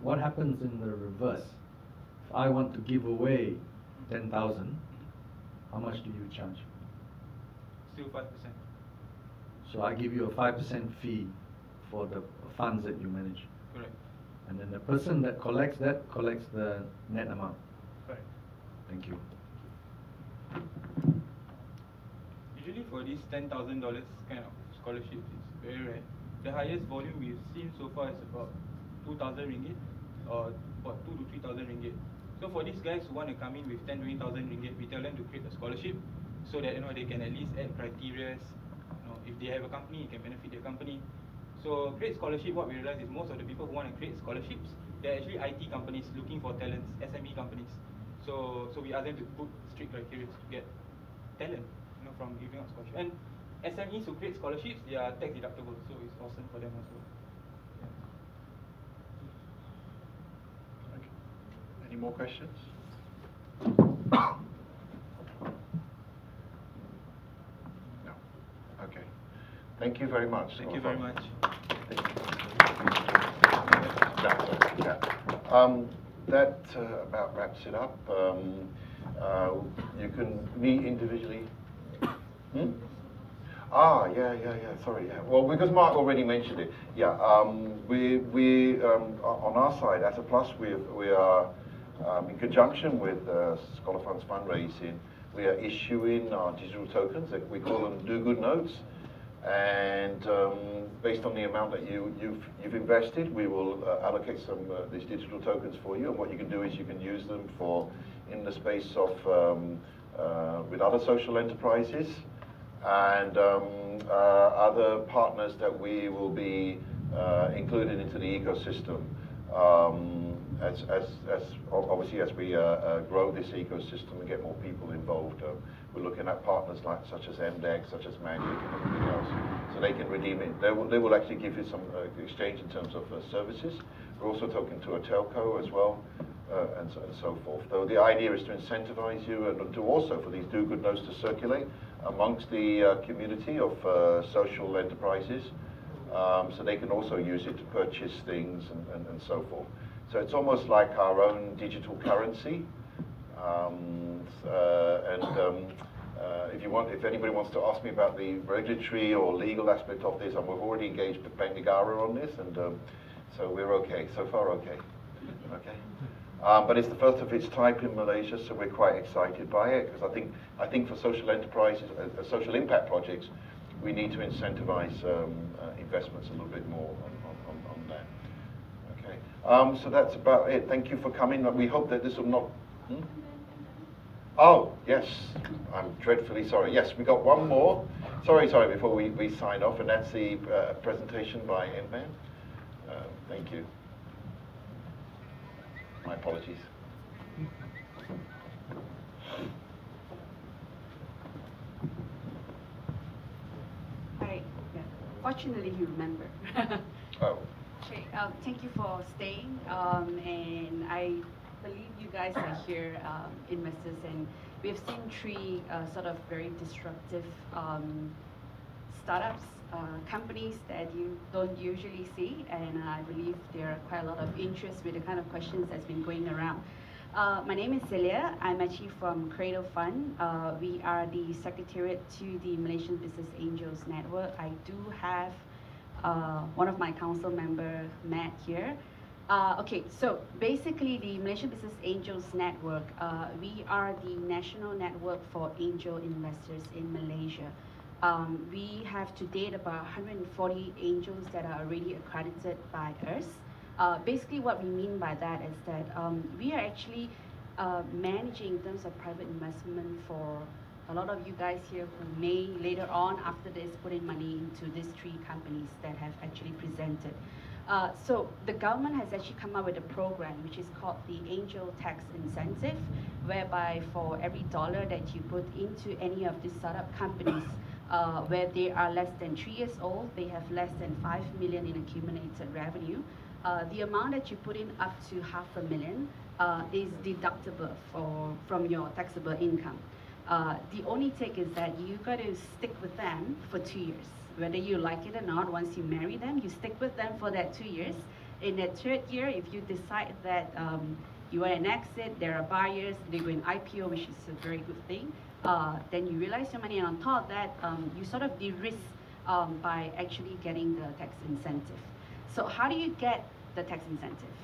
What happens in the reverse? If I want to give away 10,000, how much do you charge? Still 5%. So I give you a 5% fee for the funds that you manage. Correct. And then the person that collects the net amount. Correct. Thank you. Usually for these $10,000 kind of scholarships, it's very rare. The highest volume we've seen so far is about 2,000 ringgit or about 2 to 3,000 ringgit. So for these guys who want to come in with 10, 20,000 ringgit, we tell them to create a scholarship so that they can at least add criteria. If they have a company, it can benefit their company. So create scholarship, what we realize is most of the people who want to create scholarships, they're actually IT companies looking for talents, SME companies. So we ask them to put strict criteria to get talent. from giving out scholarship. And SMEs who create scholarships, they are tax deductible, so it's awesome for them also. Okay. Any more questions? No. Okay. Thank you very much. Thank you very much. That about wraps it up. You can meet individually. Yeah. Sorry. Yeah. Well, because Mark already mentioned it. Yeah. We on our side, as a plus, we are in conjunction with Scholar Fund's fundraising. We are issuing our digital tokens. We call them Do Good Notes. And based on the amount that you've invested, we will allocate some these digital tokens for you. And what you can do is you can use them for in the space of with other social enterprises and other partners that we will be included into the ecosystem. As obviously as we grow this ecosystem and get more people involved, we're looking at partners such as MDEC, such as Magic, and everything else, so they can redeem it. They will actually give you some exchange in terms of services. We're also talking to a telco as well, and so forth. Though the idea is to incentivize you and to also for these Do Good Notes to circulate amongst the community of social enterprises, so they can also use it to purchase things and so forth. So it's almost like our own digital currency. If anybody wants to ask me about the regulatory or legal aspect of this, we've already engaged with Bank Negara on this, and so we're okay. So far, okay. Okay. But it's the first of its type in Malaysia, so we're quite excited by it because I think for social enterprises, social impact projects, we need to incentivize investments a little bit more on that. Okay. So that's about it. Thank you for coming. We hope that this will not. Oh, yes. I'm dreadfully sorry. Yes, we got one more. Sorry, before we sign off, and that's the presentation by MBAN. Thank you. My apologies. Hi. Yeah. Fortunately, you remember. Oh. Okay. Thank you for staying. And I believe you guys are here, investors, and we've seen three sort of very disruptive startups, companies that you don't usually see, and I believe there are quite a lot of interest with the kind of questions that's been going around. My name is Celia. I'm actually from Cradle Fund. We are the secretariat to the Malaysian Business Angels Network. I do have one of my council member, Matt, here. Okay, so basically the Malaysian Business Angels Network, we are the national network for angel investors in Malaysia. We have to date about 140 angels that are already accredited by us. Basically what we mean by that is that we are actually managing in terms of private investment for a lot of you guys here who may later on after this put in money into these three companies that have actually presented. So the government has actually come up with a program which is called the Angel Tax Incentive, whereby for every dollar that you put into any of these startup companies, where they are less than 3 years old, they have less than 5 million in accumulated revenue. The amount that you put in up to $500,000 is deductible from your taxable income. The only take is that you got to stick with them for 2 years. Whether you like it or not, once you marry them, you stick with them for that 2 years. In that third year, if you decide that you want an exit, there are buyers, they go in IPO, which is a very good thing, then you realize your money, and on top of that, you sort of de-risk by actually getting the tax incentive. So how do you get the tax incentive?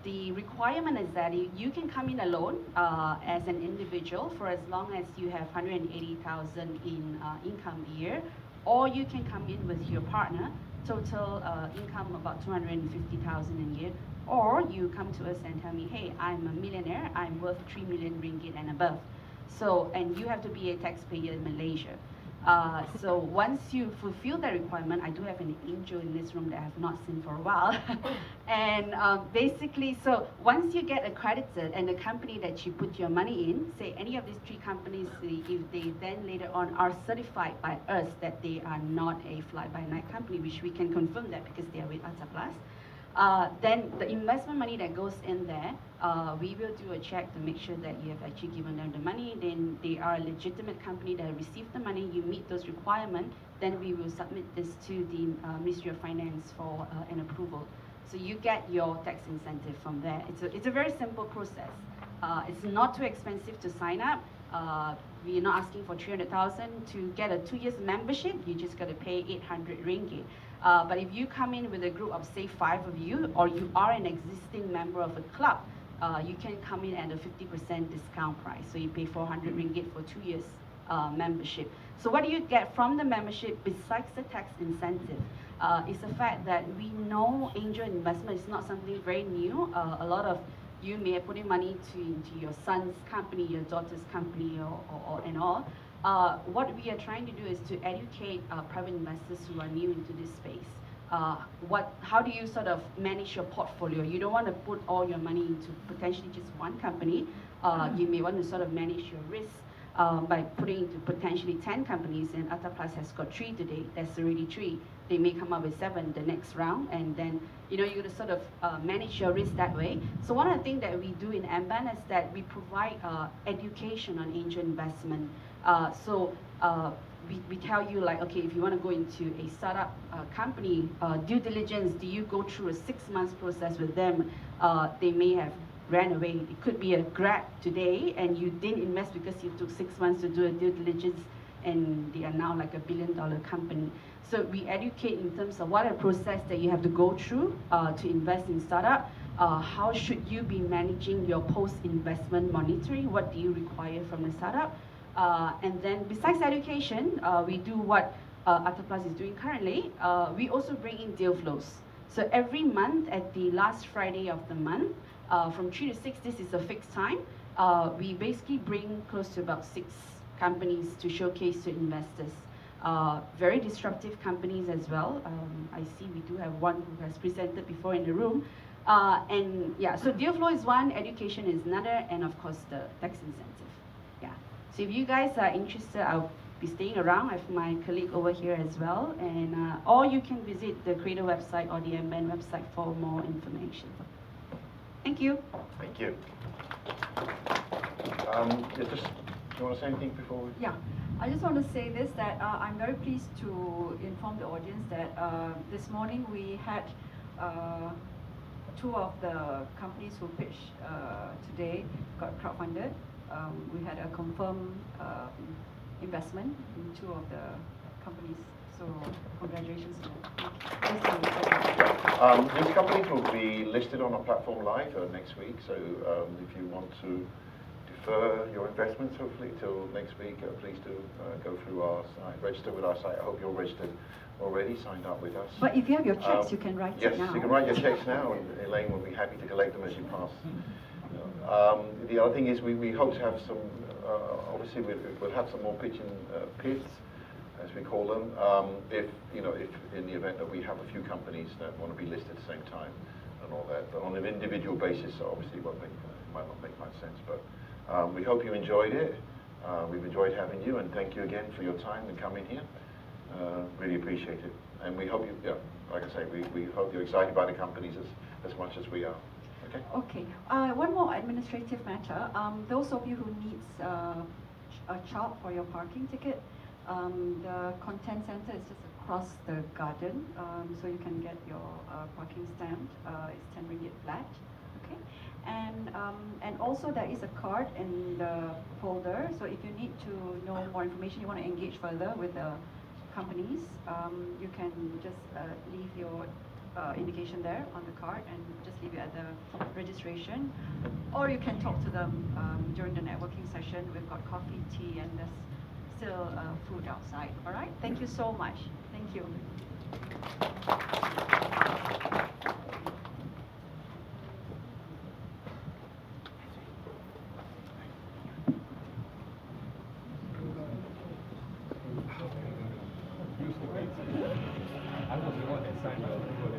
The requirement is that you can come in alone as an individual for as long as you have 180,000 in income a year, or you can come in with your partner, total income about 250,000 a year, or you come to us and tell me, hey, I'm a millionaire, I'm worth 3 million ringgit and above. So, and you have to be a taxpayer in Malaysia. So once you fulfill that requirement, I do have an angel in this room that I have not seen for a while. And basically, so once you get accredited and the company that you put your money in, say any of these 3 companies, if they then later on are certified by us that they are not a fly-by-night company, which we can confirm that because they are with Ataplus, then the investment money that goes in there, we will do a check to make sure that you have actually given them the money, then they are a legitimate company that received the money, you meet those requirements, then we will submit this to the Ministry of Finance for an approval. So you get your tax incentive from there. It's a very simple process. It's not too expensive to sign up. We're not asking for 300,000 to get a 2 years membership. You just got to pay 800 ringgit. But if you come in with a group of say 5 of you, or you are an existing member of a club, you can come in at a 50% discount price. So you pay 400 ringgit for 2 years membership. So what do you get from the membership besides the tax incentive? Is the fact that we know angel investment is not something very new. A lot of you may have put in money into your son's company, your daughter's company, and all. What we are trying to do is to educate private investors who are new into this space. How do you sort of manage your portfolio? You don't want to put all your money into potentially just one company. You may want to sort of manage your risk by putting into potentially 10 companies, and Ataplus has got 3 today. That's already 3. They may come up with 7 the next round, and then you're going to sort of manage your risk that way. So one of the things that we do in MBAN is that we provide education on angel investment. We tell you like, okay, if you want to go into a startup company, due diligence, do you go through a 6 months process with them? They may have ran away. It could be a Grab today, and you didn't invest because you took 6 months to do a due diligence, and they are now like $1 billion company. So we educate in terms of what a process that you have to go through to invest in startup. How should you be managing your post-investment monitoring? What do you require from the startup? And then besides education, we do what Ataplus is doing currently. We also bring in deal flows. So every month at the last Friday of the month, from 3 to 6, this is a fixed time. We basically bring close to about 6 companies to showcase to investors. Very disruptive companies as well. I see we do have one who has presented before in the room. And yeah, so deal flow is one, education is another, and of course the tax incentive. Yeah. So if you guys are interested, I'll be staying around. I have my colleague over here as well. And or you can visit the Credo website or the MBAN website for more information. Thank you. Thank you. Do you want to say anything before we... Yeah. I just want to say this, that I'm very pleased to inform the audience that this morning we had 2 of the companies who pitched today got crowdfunded. We had a confirmed investment in 2 of the companies. So congratulations to them. These companies will be listed on our platform live next week. So if you want to defer your investments, hopefully till next week, please do go through our site, register with our site. I hope you're registered already, signed up with us. But if you have your checks, you can write yes, it now. Yes, you can write your checks now, and Elaine will be happy to collect them as you pass. The other thing is we hope to have some, obviously we'll have some more pitching pits, as we call them, if in the event that we have a few companies that want to be listed at the same time and all that. But on an individual basis, obviously it might not make much sense. But we hope you enjoyed it. We've enjoyed having you, and thank you again for your time and coming here. Really appreciate it. And we hope you, like I say, we hope you're excited by the companies as much as we are. Okay? Okay. One more administrative matter. Those of you who needs a chart for your parking ticket, the content center is just across the garden, so you can get your parking stamp. It's 10 ringgit flat. Okay. And also there is a card in the folder, so if you need to know more information, you want to engage further with the companies, you can just leave your indication there on the card and just leave it at the registration, or you can talk to them during the networking session. We've got coffee, tea, and there's still food outside. All right, thank you so much. Thank you. I was the one that signed the approval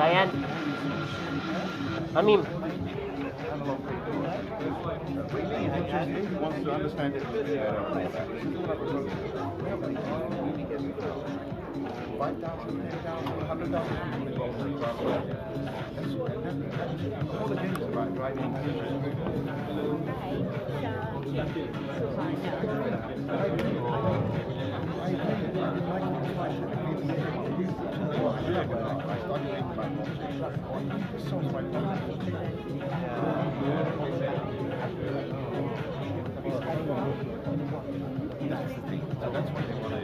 Ryan. Amim. Wants to understand it. 5,000, 10,000, 100,000. All the games about driving. That's why they want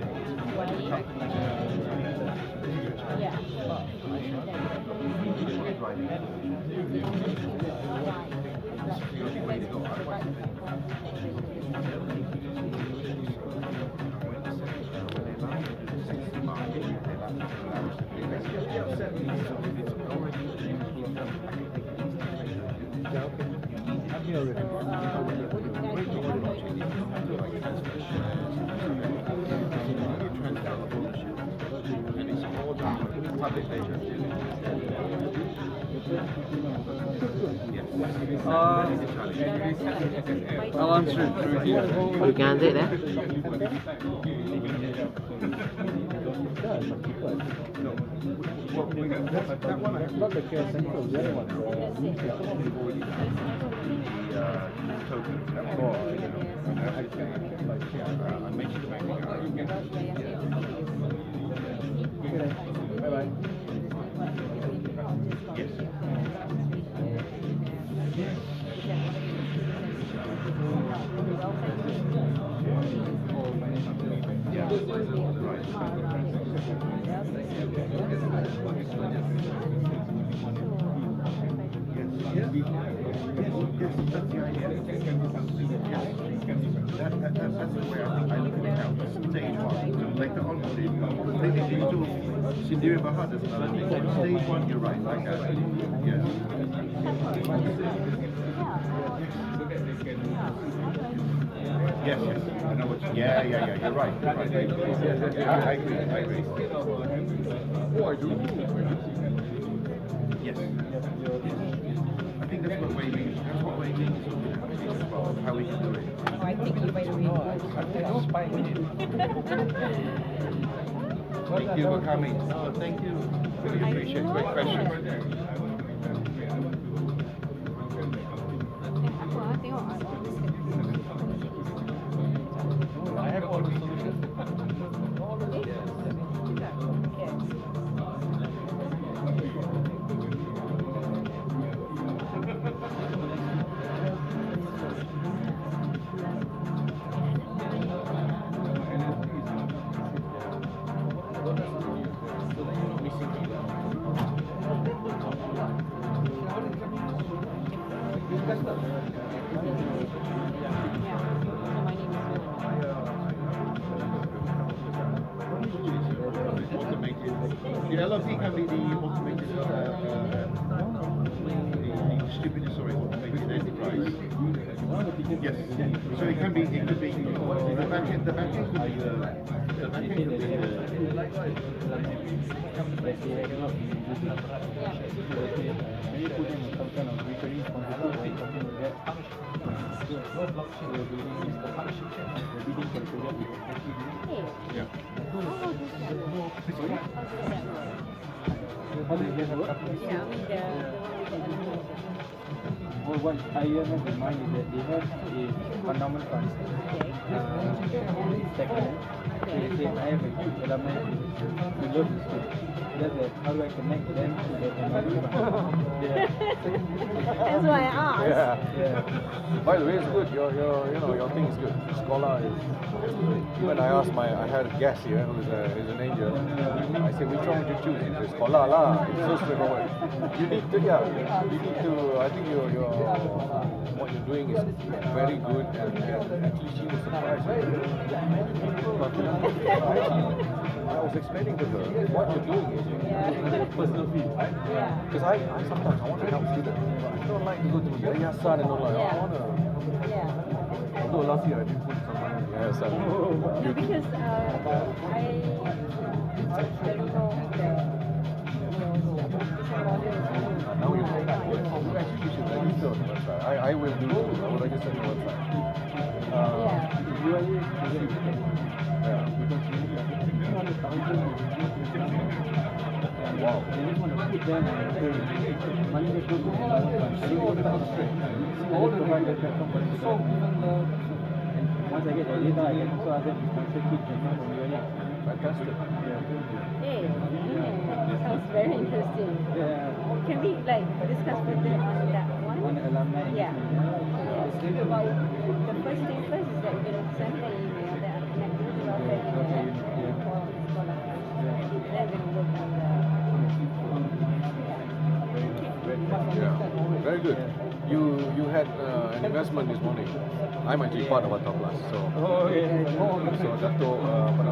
I'll answer it through here. You can answer it there? Not the care central, the other one. Tokens that I mentioned the banking Bye-bye. Yes. That's the way I look at it now. Stage one. Later on, completely digital. Sendiri Bahar, there's another thing. Stage one, you're right. Like that. Yeah. Yes, yes. I know what you're you're right. You're right. I agree. Oh, I do. Yes. I think that's what Wei Ling is about, how we can do it. I think you might read. Thank you for coming. Thank you. Really appreciate it. Great question. I have all the solutions. The LLP can be the automated automated enterprise. Yes. So it could be the backend could be how do you get that? Yeah, I mean the one with the animation. Well, what IEM has in mind is that they have a endowment fund. Okay. Second, they say I have a huge alumni who love the school. Just that how do I connect them to that endowment fund? That's why I asked. Yeah. By the way, it's good. Your thing is good. Scholar is. When I asked I had a guest here who's an angel. I said, which one would you choose? He said, Scholar lah. It's so straightforward. You need to, I think what you're doing is very good, and actually she was surprised. I was explaining to her what you're doing is personal fee. Because I sometimes I want to help students, but I don't like to go to yayasan and all that. I want to. Although last year I did put some money in yayasan. No, because I don't know Now you know. Actually, you should register on the website. I will do. I will register on the website. UIA is very good. Because wow. They just want to put them on the field. Money that goes to the endowment fund. I don't want to concentrate. All the providers platform for the and once I get the data, I can also ask them to sponsor kids and come from UIA. Fantastic. Hey, sounds very interesting. Can we discuss further on that one? On alumni? Yeah. About the first thing first is that we're going to send an email that I'm connecting to our family for scholar. Then we're going to work on Yeah, very good. You had an investment this morning. I'm actually part of Atta Plus, so so Dato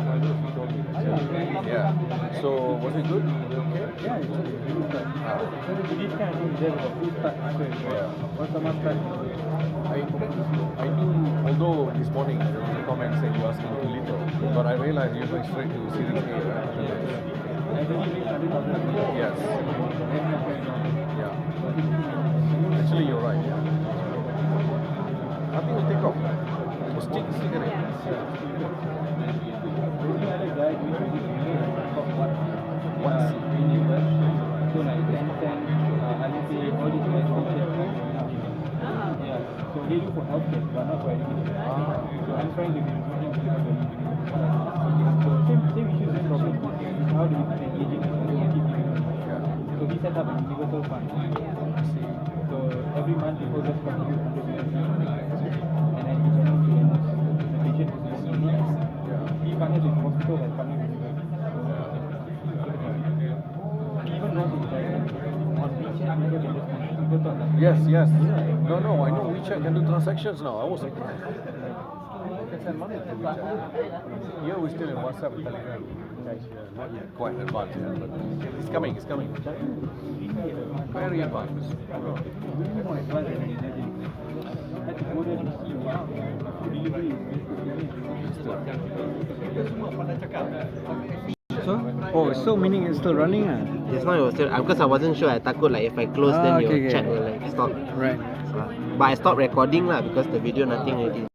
he told me that. Yeah. So was it good? Was it okay? Yeah, it's good. This kind of thing, there's a good start. What's the must start? I do, although this morning there was a comment saying you're asking too little, but I realized you're going straight to Series A, right? Yes. Yeah. Actually, you're right. Yeah. I think we'll take off. Stick it in. So like Tencent, Alipay, all these guys so they do for healthcare, but not for education. So I'm trying to be so same issue, same problem. How do you keep engaging so we set up a universal fund. So every month people just contribute 100%. And then you can see the patient who's working in it. We partner with hospital and partner with you. Even not in China, on WeChat, people can just people thought that. Yes. No, I know WeChat can do transactions now. I was surprised. You can send money to WeChat. Here we're still in WhatsApp and Telegram. Not yet quite advanced yet, but it's coming. Very advanced. So meaning it's still running? Just now it was still, because I wasn't sure, I takut like if I close then your chat will like stop. Right. But I stopped recording lah because the video nothing already.